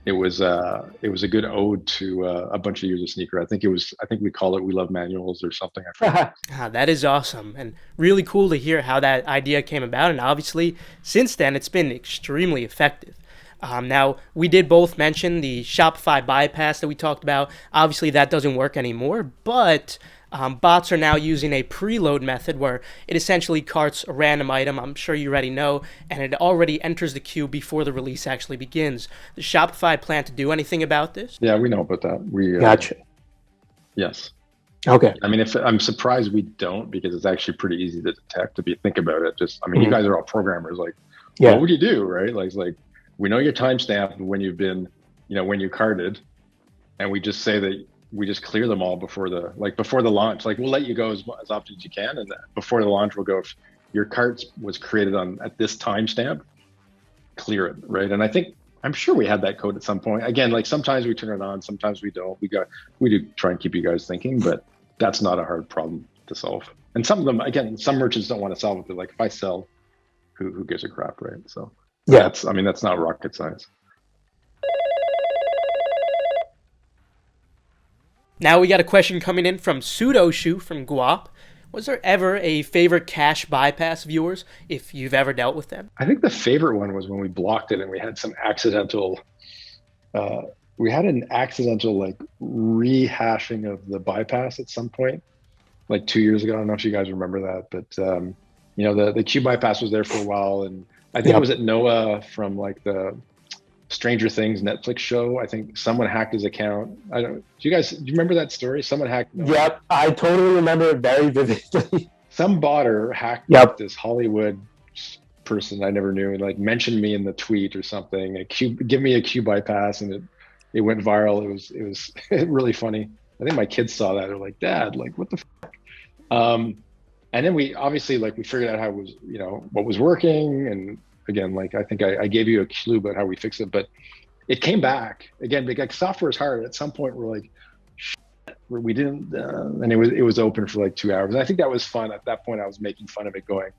it was a good ode to a bunch of years of sneaker. I think we call it "We Love Manuals" or something. I forget. That is awesome and really cool to hear how that idea came about. And obviously, since then, it's been extremely effective. Now, we did both mention the Shopify bypass that we talked about. Obviously, that doesn't work anymore, but bots are now using a preload method where it essentially carts a random item, I'm sure you already know, and it already enters the queue before the release actually begins. Does Shopify plan to do anything about this? Yeah, we know about that. Gotcha. Yes. Okay. I mean, I'm surprised we don't, because it's actually pretty easy to detect if you think about it. Just, I mean, you guys are all programmers. Like, what would you do, right? Like we know your timestamp when you've been, when you carded, and we just say that we just clear them all before the launch. Like, we'll let you go as often as you can, and before the launch, we'll go, if your cart was created at this timestamp, clear it, right? And I'm sure we had that code at some point. Again, like sometimes we turn it on, sometimes we don't. We do try and keep you guys thinking, but that's not a hard problem to solve. And some of them, again, some merchants don't want to solve it. They're like, if I sell, who gives a crap, right? So yeah, that's not rocket science. Now we got a question coming in from Sudo Guap. Was there ever a favorite cache bypass of yours, if you've ever dealt with them? I think the favorite one was when we blocked it and we had some accidental, like rehashing of the bypass at some point, like 2 years ago. I don't know if you guys remember that, but the Q bypass was there for a while, and I think it was at Noah from like the Stranger Things Netflix show. I think someone hacked his account. Do you remember that story? Someone hacked Noah. Yep, I totally remember it very vividly. Some botter hacked this Hollywood person I never knew, and like mentioned me in the tweet or something. Give me a Q bypass, and it went viral. It was really funny. I think my kids saw that. They're like, "Dad, like, what the fuck?" And then we obviously, like, we figured out how it was, what was working. And again, like, I think I gave you a clue about how we fixed it, but it came back again, because like, software is hard. At some point we're like, we didn't, and it was open for like 2 hours. And I think that was fun. At that point I was making fun of it, going,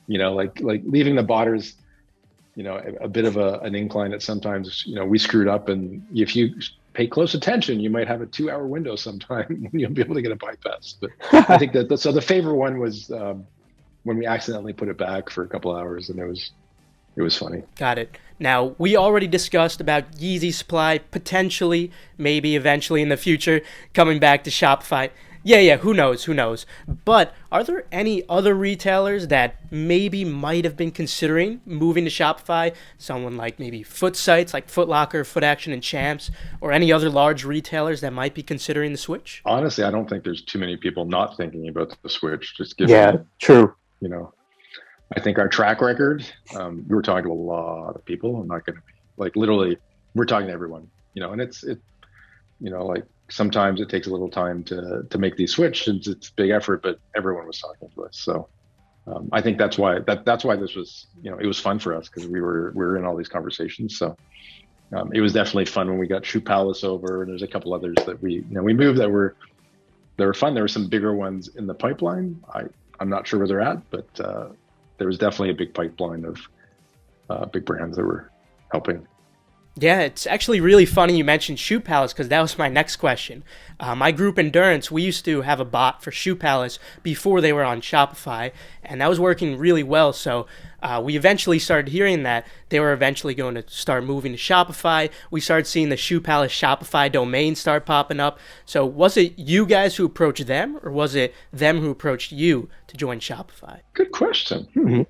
like leaving the botters, a bit of an incline that sometimes, we screwed up. And if you pay close attention, you might have a 2-hour window sometime when you'll be able to get a bypass. But I think so the favorite one was when we accidentally put it back for a couple of hours, and it was funny. Got it. Now, we already discussed about Yeezy supply potentially, maybe eventually in the future, coming back to Shopify. Yeah, who knows? But are there any other retailers that maybe might have been considering moving to Shopify? Someone like maybe Footsites, like Foot Locker, Foot Action, and Champs, or any other large retailers that might be considering the switch? Honestly, I don't think there's too many people not thinking about the switch. Just given, true. I think our track record, we were talking to a lot of people. I'm not going to be like, literally, we're talking to everyone, and like sometimes it takes a little time to make these switch, and it's a big effort, but everyone was talking to us. So I think that's why this was, it was fun for us, because we were in all these conversations. So it was definitely fun when we got Shoepalace over, and there's a couple others that we moved that were fun. There were some bigger ones in the pipeline. I'm not sure where they're at, but there was definitely a big pipeline of big brands that were helping. Yeah, it's actually really funny you mentioned Shoepalace, because that was my next question. My group Endurance, we used to have a bot for Shoepalace before they were on Shopify, and that was working really well. So we eventually started hearing that they were eventually going to start moving to Shopify. We started seeing the Shoepalace Shopify domain start popping up. So was it you guys who approached them, or was it them who approached you to join Shopify? Good question.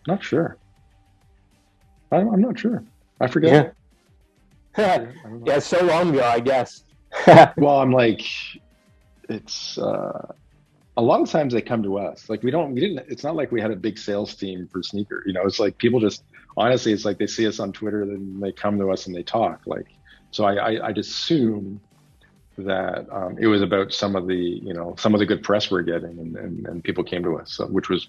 Not sure. I'm not sure. I forget. Yeah, so long ago, I guess. Well, I'm like, it's a lot of times they come to us. Like we didn't. It's not like we had a big sales team for sneaker. It's like people just, honestly, it's like they see us on Twitter, then they come to us and they talk. Like, so I'd assume that it was about some of the good press we're getting, and people came to us, which was,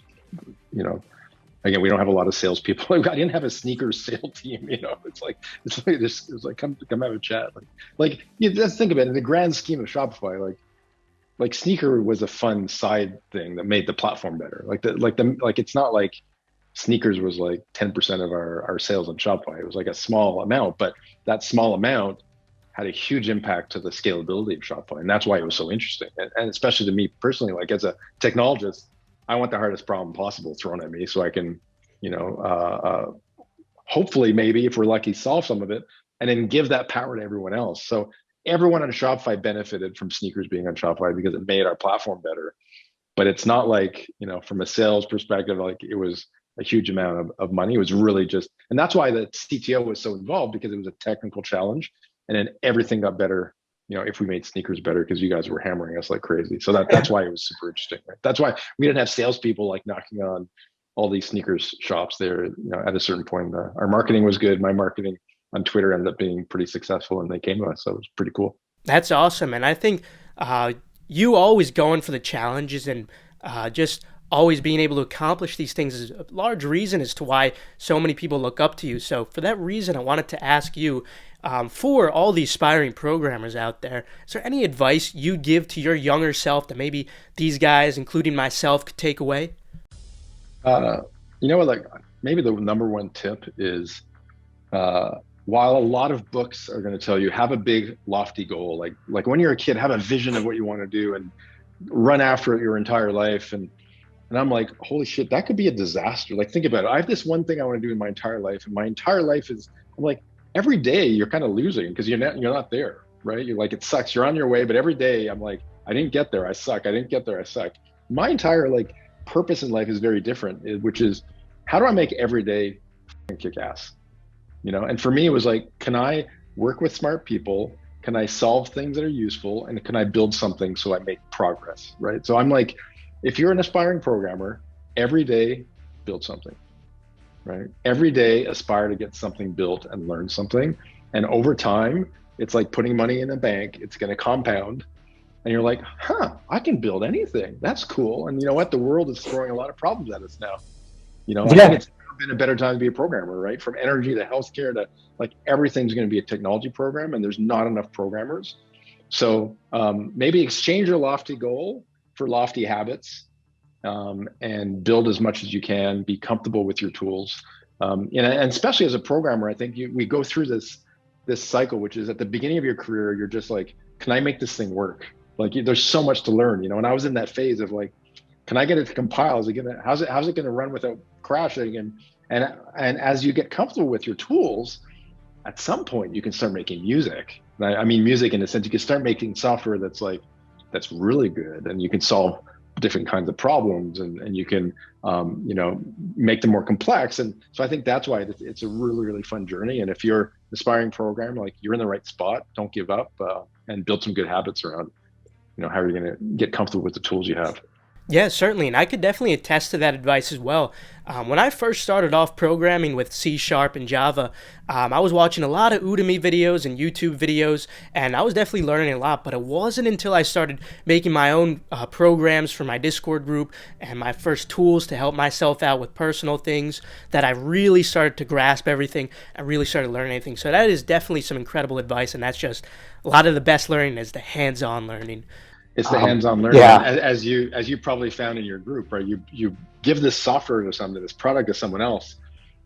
again, we don't have a lot of salespeople. I didn't have a sneakers sales team. It's like come have a chat. Like let's think about it in the grand scheme of Shopify. Like sneaker was a fun side thing that made the platform better. Like it's not like sneakers was like 10% of our sales on Shopify. It was like a small amount, but that small amount had a huge impact to the scalability of Shopify, and that's why it was so interesting. And especially to me personally, like as a technologist, I want the hardest problem possible thrown at me, so I can, hopefully, maybe if we're lucky, solve some of it, and then give that power to everyone else. So everyone on Shopify benefited from sneakers being on Shopify because it made our platform better. But it's not like, from a sales perspective, like it was a huge amount of money. It was really just, and that's why the CTO was so involved, because it was a technical challenge, and then everything got better if we made sneakers better, because you guys were hammering us like crazy. So that's why it was super interesting, right? That's why we didn't have salespeople like knocking on all these sneakers shops there. At a certain point, our marketing was good. My marketing on Twitter ended up being pretty successful, and they came to us. So it was pretty cool. That's awesome. And I think you always going for the challenges and just always being able to accomplish these things is a large reason as to why so many people look up to you. So for that reason, I wanted to ask you, for all the aspiring programmers out there, is there any advice you'd give to your younger self that maybe these guys, including myself, could take away? Like maybe the number one tip is, while a lot of books are going to tell you have a big lofty goal, like when you're a kid, have a vision of what you want to do and run after it your entire life. And I'm like, holy shit, that could be a disaster. Like, think about it. I have this one thing I want to do in my entire life, and my entire life is, I'm like, every day you're kind of losing because you're not there, right? You're like, it sucks. You're on your way, but every day I'm like, I didn't get there. I suck. I didn't get there. I suck. My entire purpose in life is very different, which is, how do I make every day kick ass? And for me, it was like, can I work with smart people? Can I solve things that are useful? And can I build something so I make progress, right? So I'm like, if you're an aspiring programmer, every day build something, right? Every day aspire to get something built and learn something. And over time, it's like putting money in a bank. It's going to compound. And you're like, I can build anything. That's cool. And you know what? The world is throwing a lot of problems at us now. I think it's never been a better time to be a programmer, right? From energy to healthcare to everything's going to be a technology program, and there's not enough programmers. So maybe exchange your lofty goal for lofty habits, and build as much as you can. Be comfortable with your tools, and especially as a programmer, I think we go through this cycle, which is at the beginning of your career, you're just like, can I make this thing work? There's so much to learn, and I was in that phase of can I get it to compile? How's it gonna run without crashing? And as you get comfortable with your tools, at some point you can start making music. I mean music in a sense, you can start making software that's really good, and you can solve different kinds of problems, and you can make them more complex. And so I think that's why it's a really, really fun journey. And if you're an aspiring programmer, you're in the right spot. Don't give up, and build some good habits around how are you going to get comfortable with the tools you have. Yeah, certainly, and I could definitely attest to that advice as well. When I first started off programming with C# and Java, I was watching a lot of Udemy videos and YouTube videos, and I was definitely learning a lot, but it wasn't until I started making my own programs for my Discord group and my first tools to help myself out with personal things that I really started to grasp everything and really started learning anything. So that is definitely some incredible advice, and that's just a lot of the best learning is the hands-on learning. It's the hands-on learning, as you probably found in your group, right? You give this software to somebody, this product to someone else,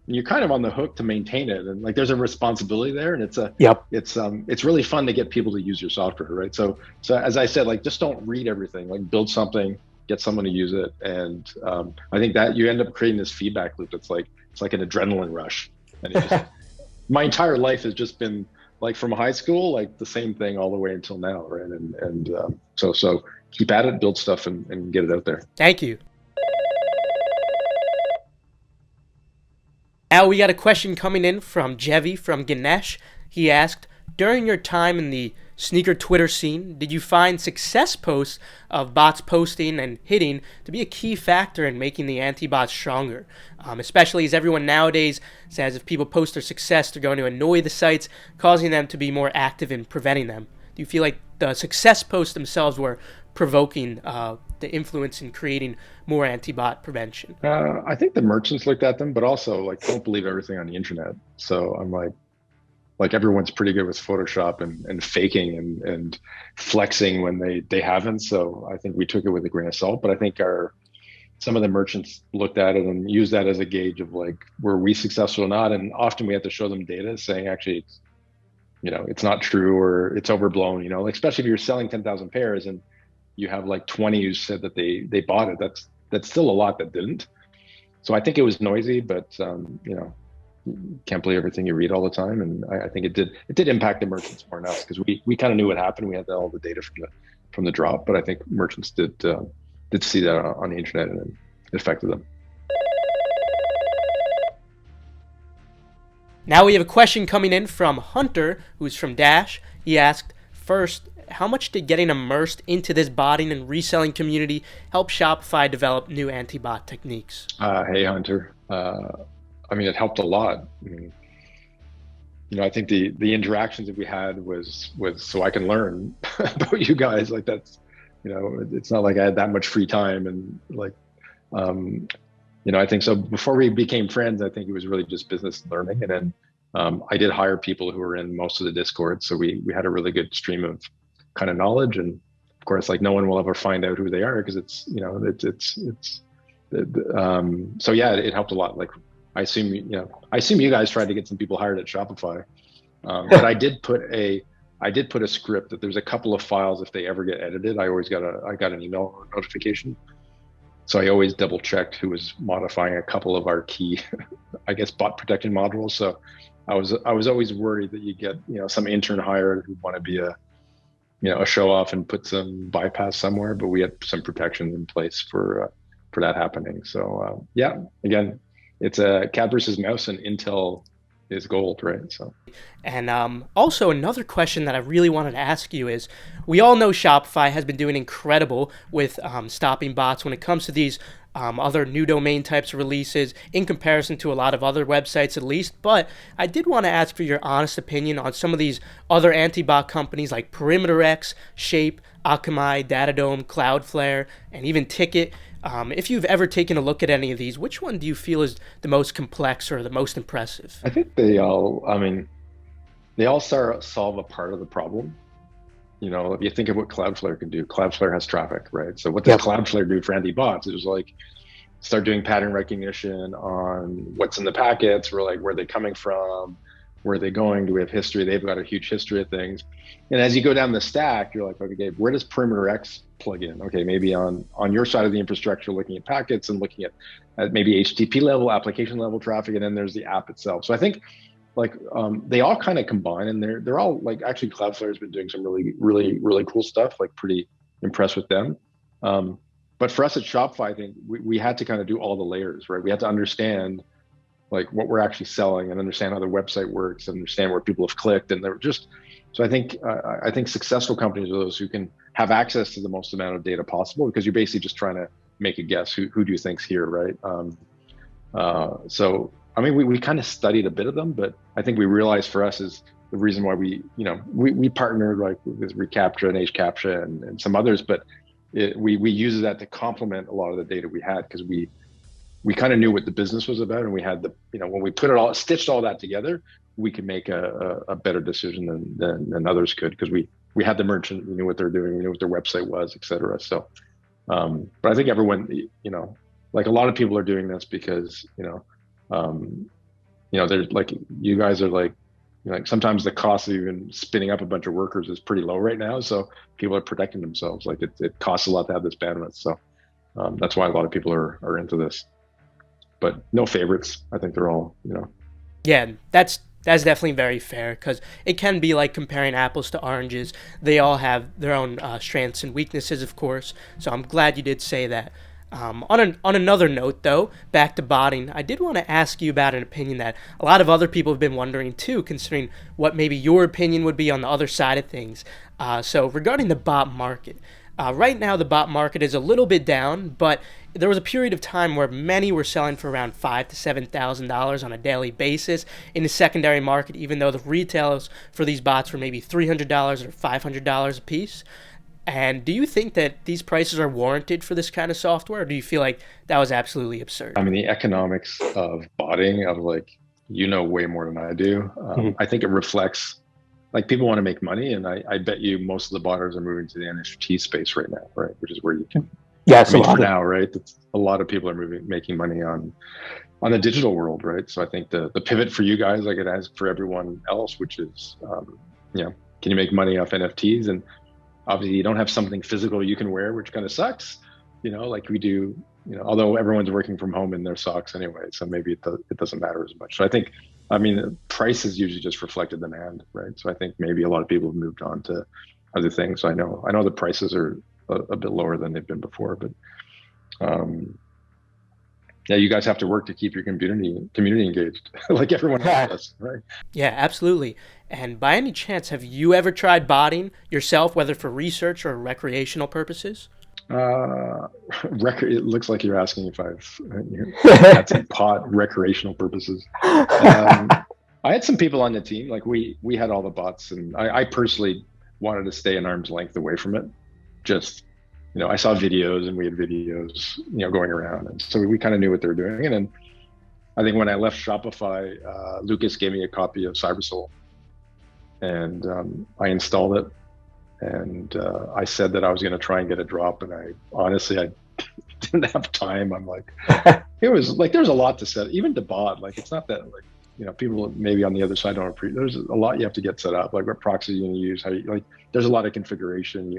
and you're kind of on the hook to maintain it. And there's a responsibility there, and it's really fun to get people to use your software, right? So as I said, just don't read everything. Build something, get someone to use it, and I think that you end up creating this feedback loop. It's like an adrenaline rush, and my entire life has just been from high school, the same thing all the way until now, right? And so keep at it, build stuff, and get it out there. Thank you. Now we got a question coming in from Jevi from Ganesh. He asked, during your time in the sneaker Twitter scene, did you find success posts of bots posting and hitting to be a key factor in making the anti-bots stronger? Especially as everyone nowadays says if people post their success, they're going to annoy the sites, causing them to be more active in preventing them. Do you feel like the success posts themselves were provoking the influence in creating more anti-bot prevention? I think the merchants looked at them, but also don't believe everything on the internet. So I'm like everyone's pretty good with Photoshop and faking and flexing when they haven't. So I think we took it with a grain of salt, but I think some of the merchants looked at it and used that as a gauge of were we successful or not? And often we have to show them data saying actually it's not true or it's overblown, especially if you're selling 10,000 pairs and you have 20 who said that they bought it. That's still a lot that didn't. So I think it was noisy, but can't believe everything you read all the time, and I think it did impact the merchants more than us because we kind of knew what happened. We had all the data from the drop, but I think merchants did see that on the internet, and it affected them. Now we have a question coming in from Hunter, who's from Dashe. He asked, first, how much did getting immersed into this botting and reselling community help Shopify develop new antibot techniques? Hey, Hunter. I mean, it helped a lot. I mean, I think the interactions that we had was so I can learn about you guys. Like that's, it's not like I had that much free time and like, I think so. Before we became friends, I think it was really just business learning, and then I did hire people who were in most of the Discord, so we had a really good stream of kind of knowledge. And of course, like no one will ever find out who they are because it's so yeah, it helped a lot. Like I assume you guys tried to get some people hired at Shopify, but I did put a script that there's a couple of files if they ever get edited. I got an email notification. So I always double checked who was modifying a couple of our key, I guess, bot protection modules. So I was always worried that you get, some intern hired who want to be a show off and put some bypass somewhere, but we had some protection in place for that happening. So yeah, again, it's a cat versus mouse, and Intel is gold, right? So. And also another question that I really wanted to ask you is, we all know Shopify has been doing incredible with stopping bots when it comes to these other new domain types of releases in comparison to a lot of other websites at least. But I did want to ask for your honest opinion on some of these other anti-bot companies like Perimeter X, Shape, Akamai, Datadome, Cloudflare, and even Ticket. If you've ever taken a look at any of these, which one do you feel is the most complex or the most impressive? I think they all solve a part of the problem. If you think of what Cloudflare can do, Cloudflare has traffic, right? So what does Cloudflare do for anti-bots? It was like start doing pattern recognition on what's in the packets. We're like, where are they coming from? Where are they going? Do we have history? They've got a huge history of things. And as you go down the stack, you're like, okay, where does Perimeter X plug in? Okay, maybe on your side of the infrastructure, looking at packets and looking at maybe HTTP level, application level traffic, and then there's the app itself. So I think like they all kind of combine, and they're all like, actually Cloudflare has been doing some really, really, really cool stuff, like pretty impressed with them. But for us at Shopify, I think we had to kind of do all the layers, right? We had to understand like what we're actually selling and understand how the website works, and understand where people have clicked. And they're just, so I think successful companies are those who can have access to the most amount of data possible, because you're basically just trying to make a guess who do you think's here, right? So I mean, we kind of studied a bit of them, but I think we realized for us is the reason why we partnered like with Recaptcha and HCaptcha and some others, but we used that to complement a lot of the data we had, because we kind of knew what the business was about, and we had when we stitched all that together, we could make a better decision than others could, because we had the merchant, we knew what they're doing, we knew what their website was, et cetera. So, but I think everyone, like a lot of people are doing this because, they're like, you guys are like sometimes the cost of even spinning up a bunch of workers is pretty low right now. So people are protecting themselves. Like it costs a lot to have this bandwidth. So that's why a lot of people are into this, but no favorites. I think they're all, Yeah, that's definitely very fair, because it can be like comparing apples to oranges. They all have their own strengths and weaknesses, of course. So I'm glad you did say that. On another note, though, back to botting, I did want to ask you about an opinion that a lot of other people have been wondering too, considering what maybe your opinion would be on the other side of things. So regarding the bot market, right now the bot market is a little bit down, but there was a period of time where many were selling for around $5,000 to $7,000 on a daily basis in the secondary market, even though the retails for these bots were maybe $300 or $500 a piece. And do you think that these prices are warranted for this kind of software, or do you feel like that was absolutely absurd? I mean, the economics of botting, of like, way more than I do. I think it reflects, like, people want to make money, and I bet you most of the botters are moving to the NFT space right now, right? Which is where you can. Yeah, for now, right? A lot of people are making money on the digital world, right? So I think the pivot for you guys, like it has for everyone else, which is, can you make money off NFTs? And obviously you don't have something physical you can wear, which kind of sucks, like we do, although everyone's working from home in their socks anyway, so maybe it doesn't matter as much. So I think, prices usually just reflect the demand, right? So I think maybe a lot of people have moved on to other things. So I know the prices are a bit lower than they've been before, but yeah, you guys have to work to keep your community engaged, like everyone else does, right? Yeah, absolutely. And by any chance, have you ever tried botting yourself, whether for research or recreational purposes? It looks like you're asking if I've had some pot recreational purposes. I had some people on the team, like we had all the bots, and I personally wanted to stay an arm's length away from it. Just, I saw videos, and we had videos, going around, and so we kind of knew what they were doing. And then I think when I left Shopify, Lucas gave me a copy of CyberSoul, and I installed it. And I said that I was going to try and get a drop, and I didn't have time. I'm like, it was like there's a lot to set, even to bot. Like it's not that like people maybe on the other side don't appreciate. There's a lot you have to get set up, like what proxy you're going to use. How you, like there's a lot of configuration.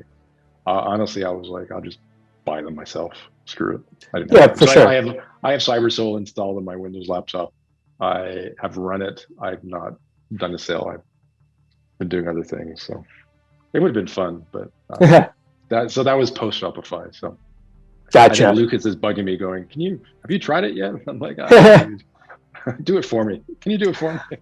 Honestly, I was like, I'll just buy them myself. Screw it. I didn't. Yeah, for sure. I have CyberSoul installed on my Windows laptop. I have run it. I've not done a sale. I've been doing other things. So. It would have been fun, but that was post Shopify. So gotcha. I think Lucas is bugging me, going, have you tried it yet? I'm like, do it for me. Can you do it for me?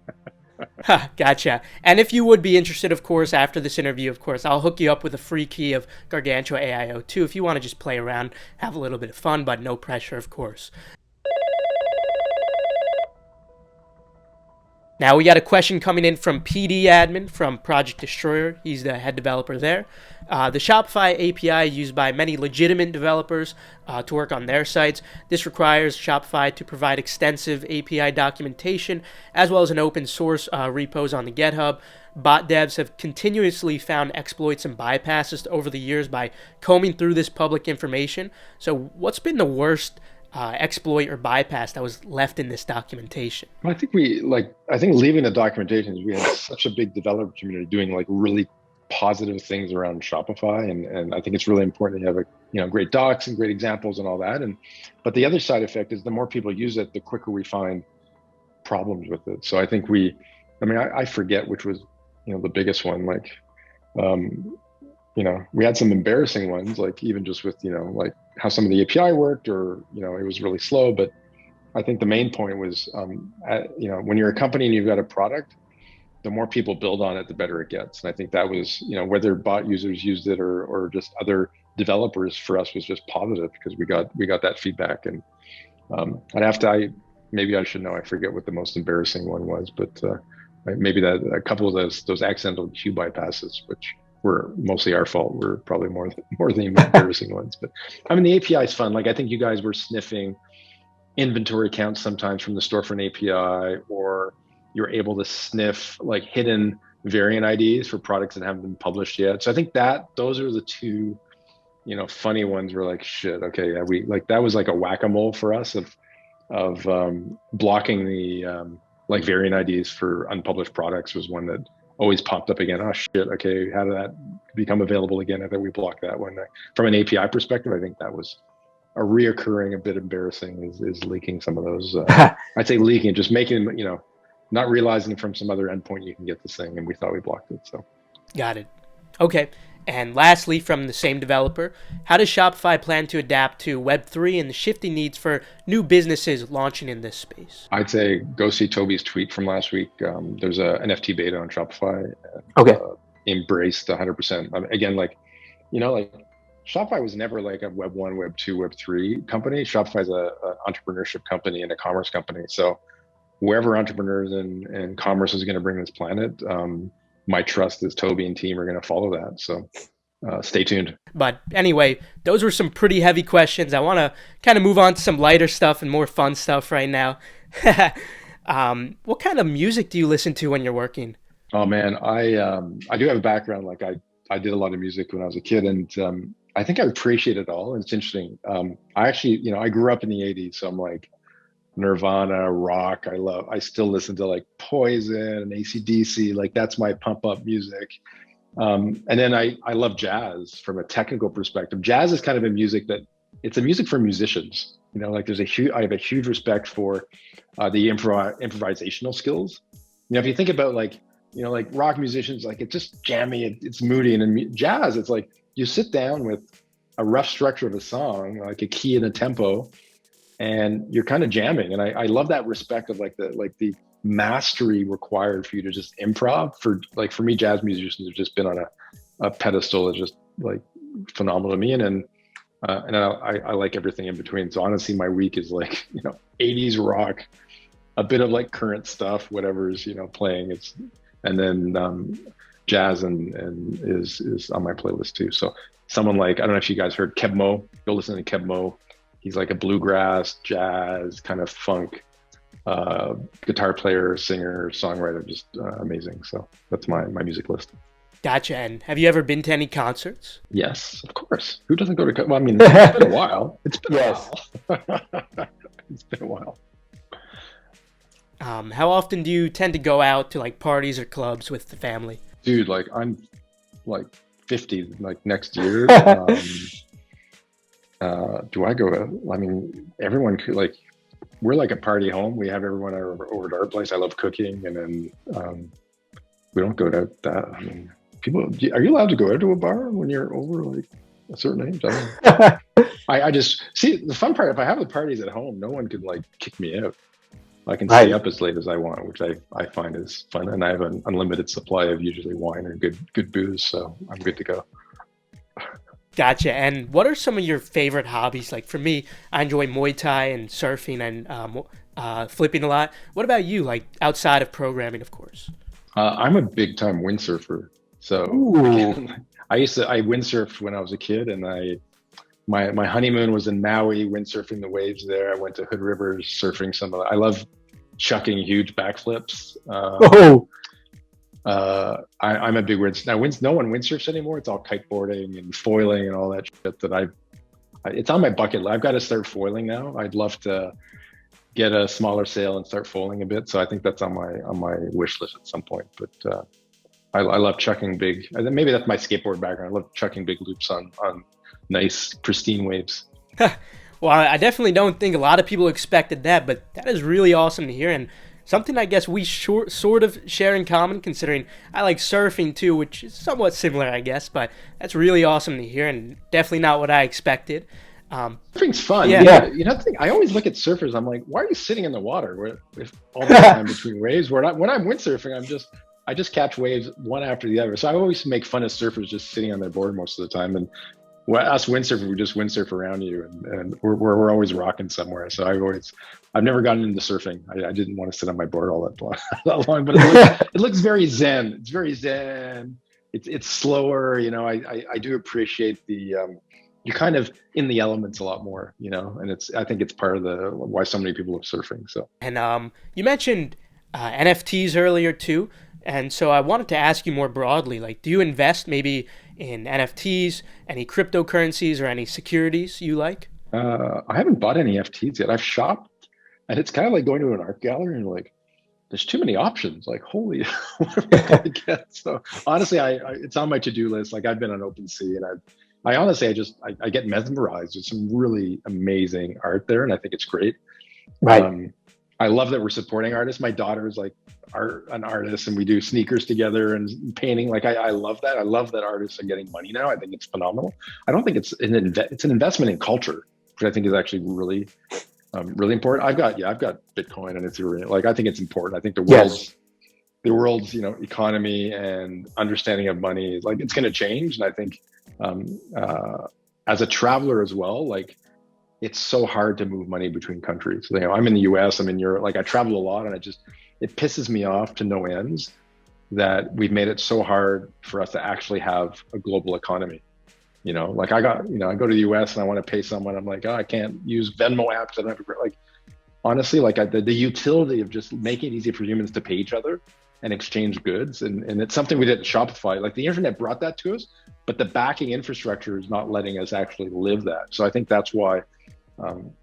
Gotcha. And if you would be interested, of course, after this interview, of course, I'll hook you up with a free key of Gargantua AIO too, if you want to just play around, have a little bit of fun, but no pressure, of course. Now we got a question coming in from PD Admin from Project Destroyer. He's the head developer there. The Shopify API used by many legitimate developers to work on their sites. This requires Shopify to provide extensive API documentation as well as an open source repos on the GitHub. Bot devs have continuously found exploits and bypasses over the years by combing through this public information. So what's been the worst exploit or bypass that was left in this documentation? I think leaving the documentation is we had such a big developer community doing like really positive things around Shopify, and I think it's really important to have great docs and great examples and all that. But the other side effect is the more people use it, the quicker we find problems with it. So I think I forget which was the biggest one. Like we had some embarrassing ones, like even just with, like how some of the API worked, or, it was really slow. But I think the main point was, when you're a company and you've got a product, the more people build on it, the better it gets. And I think that was, whether bot users used it or just other developers, for us was just positive because we got that feedback. And maybe I should know, I forget what the most embarrassing one was, but maybe that a couple of those accidental queue bypasses, which were mostly our fault, were probably more the embarrassing ones. But the API is fun. Like I think you guys were sniffing inventory counts sometimes from the storefront API, or you're able to sniff like hidden variant IDs for products that haven't been published yet. So I think those are the two, funny ones. We're like, shit, okay, yeah, we like that was like a whack-a-mole for us of blocking the like variant IDs for unpublished products was one that always popped up again. Oh shit, okay, how did that become available again? I think we blocked that one. From an API perspective, I think that was a reoccurring, a bit embarrassing, is leaking some of those. I'd say leaking, just making, not realizing from some other endpoint you can get this thing, and we thought we blocked it. So, got it. Okay. And lastly, from the same developer, how does Shopify plan to adapt to Web3 and the shifting needs for new businesses launching in this space? I'd say go see Toby's tweet from last week. There's a NFT beta on Shopify. Okay. Embraced 100%. Again, like Shopify was never like a Web 1, Web 2, Web 3 company. Shopify is an entrepreneurship company and a commerce company. So wherever entrepreneurs and commerce is going to bring this planet, my trust is Toby and team are going to follow that. So stay tuned. But anyway, those were some pretty heavy questions. I want to kind of move on to some lighter stuff and more fun stuff right now. What kind of music do you listen to when you're working? Oh man, I do have a background. Like I did a lot of music when I was a kid, and I think I appreciate it all. And it's interesting. I actually, I grew up in the 80s, so I'm like, Nirvana, rock. I still listen to like Poison and AC/DC. Like that's my pump up music. And then I love jazz from a technical perspective. Jazz is kind of a music it's a music for musicians. Like I have a huge respect for the improvisational skills. If you think about like rock musicians, like it's just jammy, it's moody, and in jazz, it's like you sit down with a rough structure of a song, like a key and a tempo, and you're kind of jamming. And I love that respect of like the mastery required for you to just improv. For me, jazz musicians have just been on a pedestal that's just like phenomenal to me. And I like everything in between. So honestly, my week is like, 80s rock, a bit of like current stuff, whatever's, playing. And then jazz and is on my playlist too. So someone like, I don't know if you guys heard Keb Mo. Go listen to Keb Mo. He's like a bluegrass, jazz, kind of funk guitar player, singer, songwriter, just amazing. So that's my music list. Gotcha. And have you ever been to any concerts? Yes, of course. Who doesn't go to? Well, I mean, it's been a while. It's been a while. It's been a while. How often do you tend to go out to like parties or clubs with the family? Dude, like I'm like 50 like next year. Do I go? I mean, everyone could like. We're like a party home. We have everyone over at our place. I love cooking, and then we don't go to that. I mean, people, are you allowed to go out to a bar when you're over like a certain age? I just see the fun part. If I have the parties at home, no one could like kick me out. I can stay up as late as I want, which I find is fun, and I have an unlimited supply of usually wine or good booze, so I'm good to go. Gotcha. And what are some of your favorite hobbies? Like for me, I enjoy Muay Thai and surfing and flipping a lot. What about you? Like outside of programming, of course. I'm a big time windsurfer. So I windsurfed when I was a kid, and my honeymoon was in Maui, windsurfing the waves there. I went to Hood Rivers, surfing I love chucking huge backflips. I'm a big now no one windsurfs anymore. It's all kiteboarding and foiling and all that shit that it's on my bucket list. I've got to start foiling now. I'd love to get a smaller sail and start foiling a bit. So I think that's on my wish list at some point. But I love chucking big. Maybe that's my skateboard background. I love chucking big loops on nice pristine waves. Well, I definitely don't think a lot of people expected that, but that is really awesome to hear, and something I guess we sort of share in common, considering I like surfing too, which is somewhat similar, I guess, but that's really awesome to hear, and definitely not what I expected. Surfing's fun. Yeah. The thing, I always look at surfers, I'm like, why are you sitting in the water with all the time between waves? When I'm windsurfing, I just catch waves one after the other. So I always make fun of surfers just sitting on their board most of the time. And us windsurfers, we just windsurf around you, and we're always rocking somewhere. So I've never gotten into surfing. I didn't want to sit on my board all that long, but it looks very zen. It's very zen. It's slower. I do appreciate you're kind of in the elements a lot more, and I think it's part of why so many people love surfing. So, and you mentioned NFTs earlier too. And so I wanted to ask you more broadly, like, do you invest maybe in NFTs, any cryptocurrencies, or any securities you like? I haven't bought any NFTs yet. I've shopped, and it's kind of like going to an art gallery and like, there's too many options. Like, holy, what am I going to get? So honestly, it's on my to-do list. Like I've been on OpenSea, and I honestly, I get mesmerized with some really amazing art there, and I think it's great. Right. I love that we're supporting artists. My daughter is like an artist, and we do sneakers together and painting. Like I love that. I love that artists are getting money now. I think it's phenomenal. I don't think it's an investment in culture, which I think is actually really, really important. I've got Bitcoin and Ethereum. Like I think it's important. I think the world's economy and understanding of money, like it's going to change. And I think as a traveler as well, like, it's so hard to move money between countries. I'm in the US, I'm in Europe, like I travel a lot, and it pisses me off to no ends that we've made it so hard for us to actually have a global economy. Like I go to the US and I want to pay someone, I'm like, oh, I can't use Venmo apps. I don't have to, like, honestly, like the utility of just making it easy for humans to pay each other and exchange goods. And it's something we did at Shopify. Like the internet brought that to us, but the backing infrastructure is not letting us actually live that. So I think that's why I'm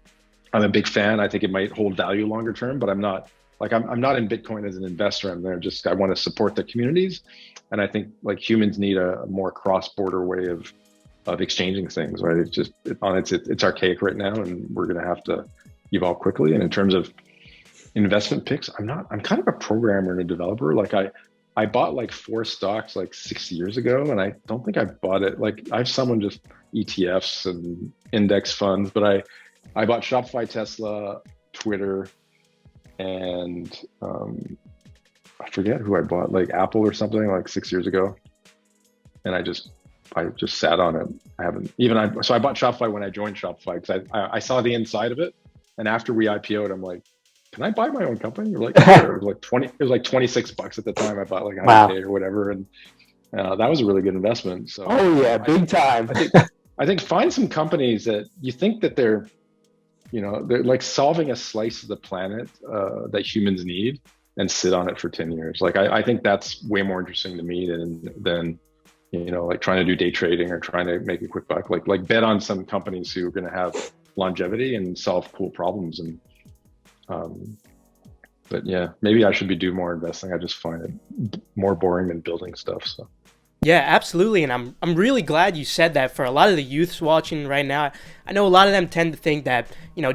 a big fan. I think it might hold value longer term, but I'm not in Bitcoin as an investor. I'm there I want to support the communities. And I think like humans need a more cross-border way of exchanging things, right? It's archaic right now, and we're going to have to evolve quickly. And in terms of investment picks, I'm kind of a programmer and a developer. Like I bought like 4 stocks like 6 years ago, and I don't think I bought it. Like I have someone just ETFs and index funds, but I bought Shopify, Tesla, Twitter, and I forget who I bought, like Apple or something, like 6 years ago. And I just sat on it. I haven't even, so I bought Shopify when I joined Shopify because I saw the inside of it. And after we IPO'd, I'm like, can I buy my own company? Or like, sure. It was like $26 at the time. I bought like 100K or whatever. And that was a really good investment. So oh yeah, big time. I think find some companies that you think that they're like solving a slice of the planet that humans need, and sit on it for 10 years. Like I think that's way more interesting to me than like trying to do day trading or trying to make a quick buck. Like bet on some companies who are going to have longevity and solve cool problems. And but yeah, maybe I should be doing more investing. I just find it more boring than building stuff. So. Yeah, absolutely, and I'm really glad you said that. For a lot of the youths watching right now, I know a lot of them tend to think that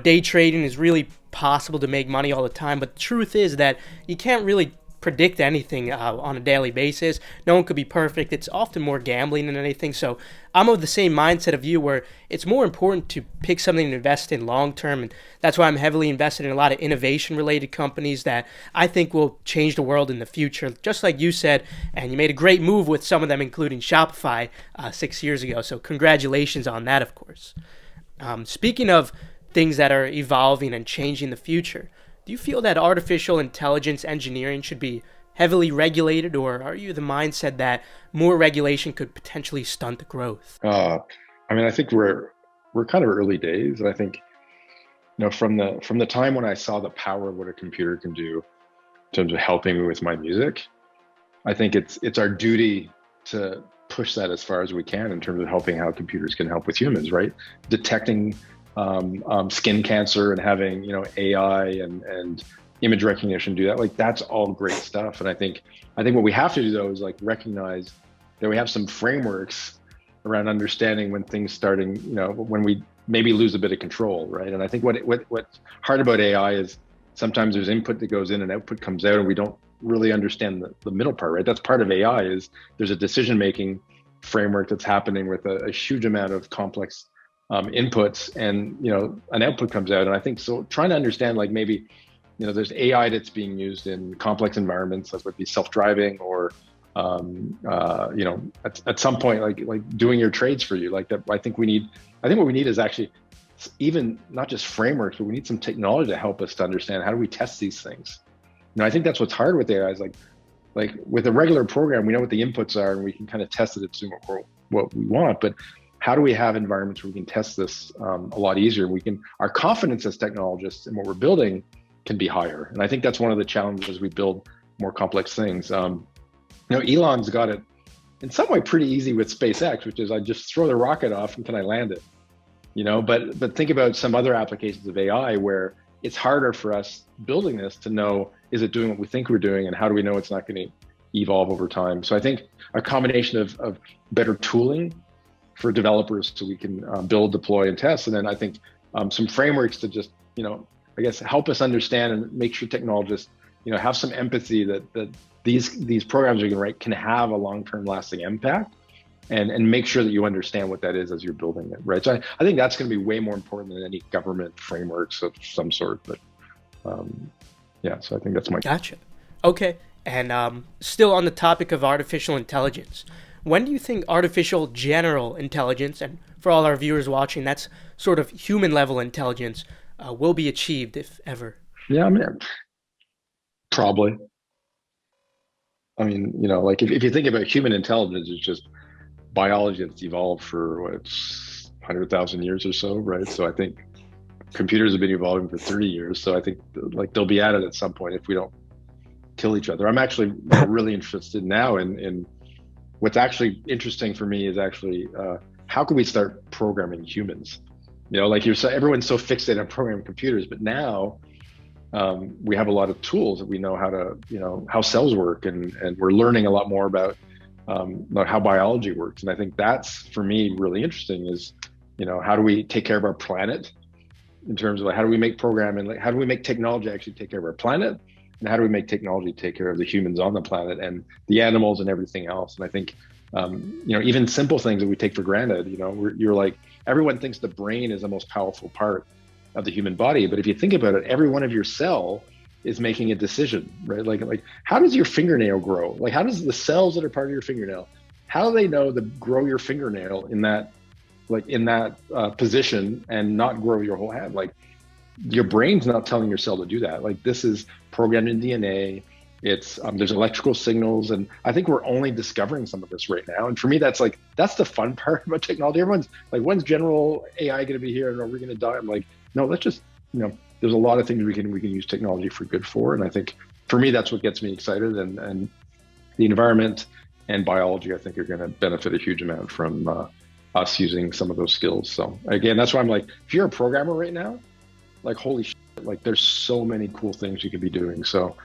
day trading is really possible to make money all the time, but the truth is that you can't really predict anything on a daily basis. No one could be perfect. It's often more gambling than anything. So I'm of the same mindset of you, where it's more important to pick something to invest in long term, and that's why I'm heavily invested in a lot of innovation related companies that I think will change the world in the future, just like you said. And you made a great move with some of them, including Shopify 6 years ago. So congratulations on that, of course. Speaking of things that are evolving and changing the future, do you feel that artificial intelligence engineering should be heavily regulated, or are you the mindset that more regulation could potentially stunt the growth? I mean, I think we're kind of early days. And I think, from the time when I saw the power of what a computer can do in terms of helping me with my music, I think it's our duty to push that as far as we can in terms of helping how computers can help with humans, right? Detecting skin cancer and having AI and image recognition do that. Like that's all great stuff. And I think what we have to do though is like recognize that we have some frameworks around understanding when things starting, when we maybe lose a bit of control, right? And I think what's hard about AI is sometimes there's input that goes in and output comes out, and we don't really understand the middle part, right? That's part of AI, is there's a decision-making framework that's happening with a huge amount of complex inputs, and an output comes out. And I think so trying to understand, like, maybe there's AI that's being used in complex environments, like would be self-driving, or at some point like doing your trades for you, like that. I think what we need is actually even not just frameworks, but we need some technology to help us to understand how do we test these things. I think that's what's hard with AI, is like with a regular program, we know what the inputs are and we can kind of test it to what we want, but how do we have environments where we can test this a lot easier? Our confidence as technologists in what we're building can be higher. And I think that's one of the challenges as we build more complex things. Elon's got it in some way pretty easy with SpaceX, which is I just throw the rocket off and can I land it? But think about some other applications of AI where it's harder for us building this to know, is it doing what we think we're doing, and how do we know it's not going to evolve over time? So I think a combination of better tooling for developers so we can build, deploy, and test, and then I think some frameworks to just I guess help us understand and make sure technologists have some empathy that these programs are going to write can have a long-term lasting impact, and make sure that you understand what that is as you're building it, right? So I think that's going to be way more important than any government frameworks of some sort. But yeah, so I think that's my... Gotcha. Okay, and still on the topic of artificial intelligence, when do you think artificial general intelligence, and for all our viewers watching, that's sort of human level intelligence, will be achieved, if ever? Yeah, I mean, probably. I mean, like if you think about human intelligence, it's just biology that's evolved for 100,000 years or so, right? So I think computers have been evolving for 30 years. So I think like they'll be at it at some point if we don't kill each other. I'm actually really interested now in what's actually interesting for me is actually how can we start programming humans? Like everyone's so fixated on programming computers, but now we have a lot of tools that we know how to, how cells work, and we're learning a lot more about how biology works. And I think that's, for me, really interesting is, how do we take care of our planet in terms of how do we make programming, how do we make technology actually take care of our planet, and how do we make technology take care of the humans on the planet and the animals and everything else. And I think, even simple things that we take for granted, you're like, everyone thinks the brain is the most powerful part of the human body. But if you think about it, every one of your cell is making a decision, right? Like how does your fingernail grow? Like how does the cells that are part of your fingernail, how do they know to grow your fingernail in that position and not grow your whole hand? Like your brain's not telling your cell to do that. Like this is programmed in DNA. It's there's electrical signals, and I think we're only discovering some of this right now. And for me, that's the fun part about technology. Everyone's like, when's general AI going to be here, and are we going to die? I'm like, no, let's just, there's a lot of things we can use technology for good for. And I think for me, that's what gets me excited. And the environment and biology, I think, are going to benefit a huge amount from us using some of those skills. So again, that's why I'm like, if you're a programmer right now, like holy shit, like there's so many cool things you could be doing. So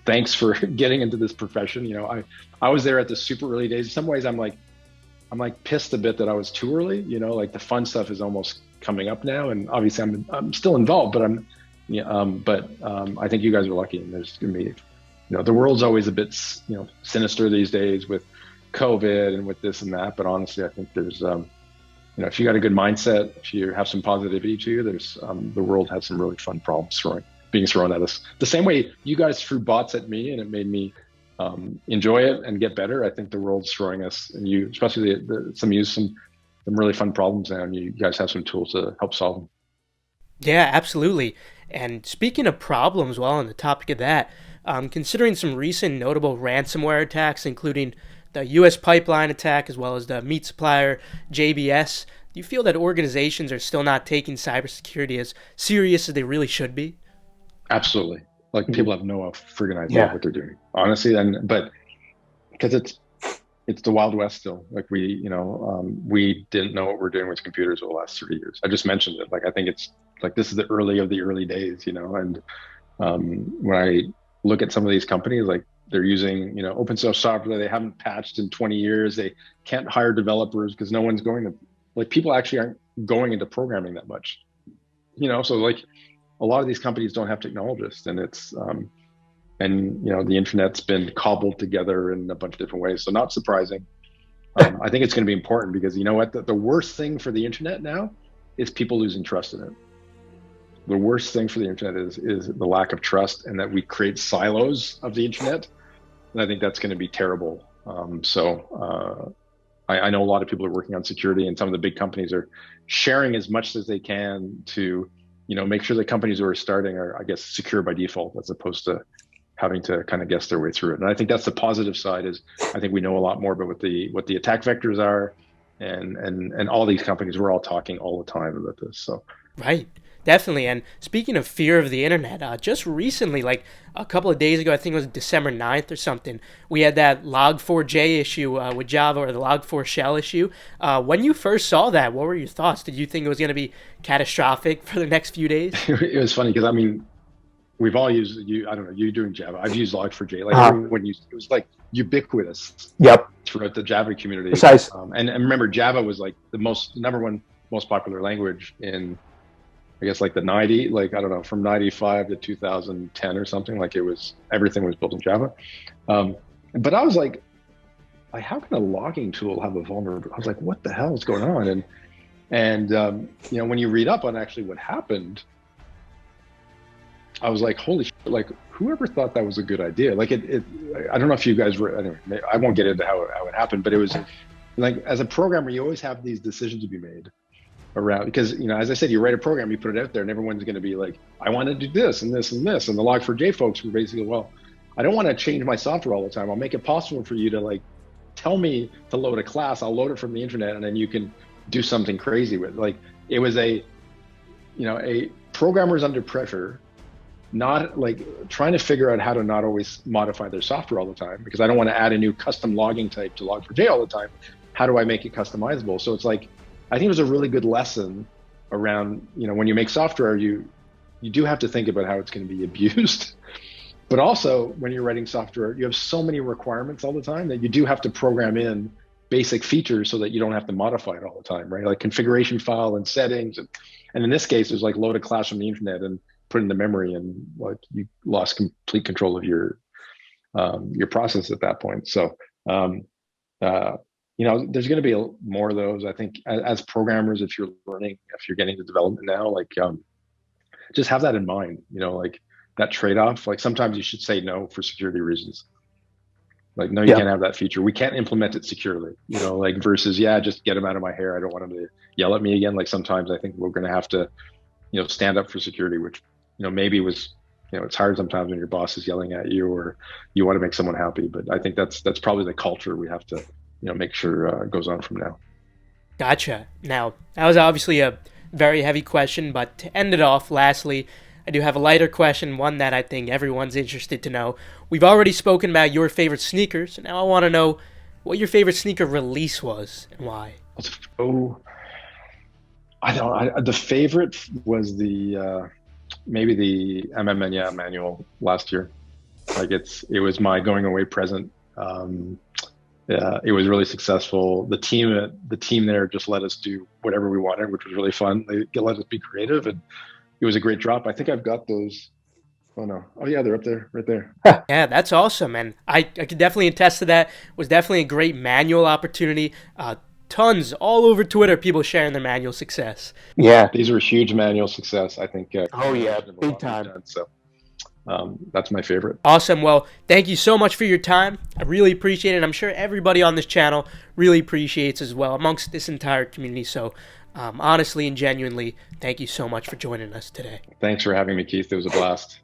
thanks for getting into this profession. I was there at the super early days. In some ways, I'm like pissed a bit that I was too early. Like the fun stuff is almost coming up now, and obviously I'm still involved, but I think you guys are lucky. And there's gonna be, the world's always a bit, sinister these days with COVID and with this and that. But honestly, I think there's, if you got a good mindset, if you have some positivity to you, there's the world has some really fun problems being thrown at us. The same way you guys threw bots at me and it made me enjoy it and get better. I think the world's throwing us, and you, especially some really fun problems now, and you guys have some tools to help solve them. Yeah, absolutely. And speaking of problems, while on the topic of that, considering some recent notable ransomware attacks, including the U.S. pipeline attack as well as the meat supplier JBS, do you feel that organizations are still not taking cybersecurity as serious as they really should be? Absolutely. Like people have no friggin' idea what they're doing, honestly. But because it's the Wild West still. Like we didn't know what we're doing with computers over the last 30 years. I just mentioned it. Like I think it's like this is the early of the early days, and when I look at some of these companies, like they're using open source software they haven't patched in 20 years. They can't hire developers because no one's going to, like, people actually aren't going into programming that much, so like a lot of these companies don't have technologists, and it's the internet's been cobbled together in a bunch of different ways. So not surprising. I think it's going to be important because you know what, the worst thing for the internet now is people losing trust in it. The worst thing for the internet is the lack of trust, and that we create silos of the internet. And I think that's going to be terrible. I know a lot of people are working on security, and some of the big companies are sharing as much as they can to, make sure the companies who are starting are, I guess, secure by default, as opposed to having to kind of guess their way through it. And I think that's the positive side. Is I think we know a lot more about what the attack vectors are, and all these companies, we're all talking all the time about this. So right. Definitely. And speaking of fear of the internet, just recently, like a couple of days ago, I think it was December 9th or something, we had that log4j issue with Java, or the log4 shell issue. When you first saw that, what were your thoughts? Did you think it was going to be catastrophic for the next few days? It was funny because, we've all used, I don't know, you doing Java. I've used log4j. Like everyone used, it was like ubiquitous throughout the Java community. Precise. And remember, Java was like the number one most popular language in, I guess, like the 90, like, I don't know, from 95 to 2010 or something. Like everything was built in Java. But I was like, how can a logging tool have a vulnerability? I was like, what the hell is going on? And when you read up on actually what happened, I was like, holy shit, like whoever thought that was a good idea? Like I don't know if you guys were, anyway, I won't get into how it happened, but it was like, as a programmer, you always have these decisions to be made around, because as I said, you write a program, you put it out there, and everyone's going to be like, I want to do this and this and this. And the log4j folks were basically, well, I don't want to change my software all the time. I'll make it possible for you to, like, tell me to load a class. I'll load it from the internet, and then you can do something crazy with it. Like, it was a programmers under pressure, not like trying to figure out how to not always modify their software all the time, because I don't want to add a new custom logging type to log4j all the time. How do I make it customizable? So it's like, I think it was a really good lesson around, when you make software, you do have to think about how it's going to be abused. But also, when you're writing software, you have so many requirements all the time that you do have to program in basic features so that you don't have to modify it all the time, right? Like configuration file and settings. And in this case, it was like load a class from the internet and put in the memory, and like you lost complete control of your process at that point. So, there's going to be more of those. I think as programmers, if you're getting to development now, like just have that in mind, like that trade-off. Like sometimes you should say no for security reasons. Like, no, you can't have that feature. We can't implement it securely, like versus, just get them out of my hair. I don't want them to yell at me again. Like sometimes I think we're going to have to, stand up for security, which, maybe was, it's hard sometimes when your boss is yelling at you or you want to make someone happy. But I think that's probably the culture we have to, make sure goes on from now. Gotcha. Now, that was obviously a very heavy question, but to end it off, lastly, I do have a lighter question, one that I think everyone's interested to know. We've already spoken about your favorite sneakers, and now I want to know what your favorite sneaker release was and why. Oh, the favorite was maybe the MMA manual last year. Like it was my going away present. It was really successful. The team there just let us do whatever we wanted, which was really fun. They let us be creative, and it was a great drop. I think I've got those. Oh no! Oh yeah, they're up there, right there. Yeah, that's awesome, and I could definitely attest to that. It was definitely a great manual opportunity. Tons all over Twitter, people sharing their manual success. Yeah, these were huge manual success. I think. Oh yeah, big time. So that's my favorite. Awesome. Well, thank you so much for your time. I really appreciate it. I'm sure everybody on this channel really appreciates as well amongst this entire community. So honestly and genuinely, thank you so much for joining us today. Thanks for having me, Keith. It was a blast.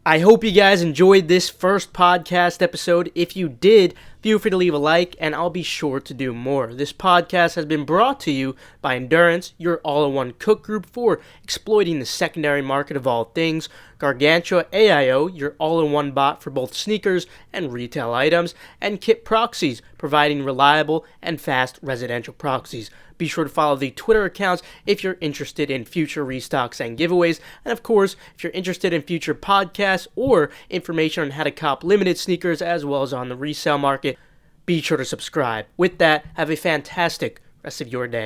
I hope you guys enjoyed this first podcast episode. If you did, feel free to leave a like, and I'll be sure to do more. This podcast has been brought to you by Endurance, your all-in-one cook group for exploiting the secondary market of all things, Gargantua AIO, your all-in-one bot for both sneakers and retail items, and Kit Proxies, providing reliable and fast residential proxies. Be sure to follow the Twitter accounts if you're interested in future restocks and giveaways. And of course, if you're interested in future podcasts or information on how to cop limited sneakers as well as on the resale market, be sure to subscribe. With that, have a fantastic rest of your day.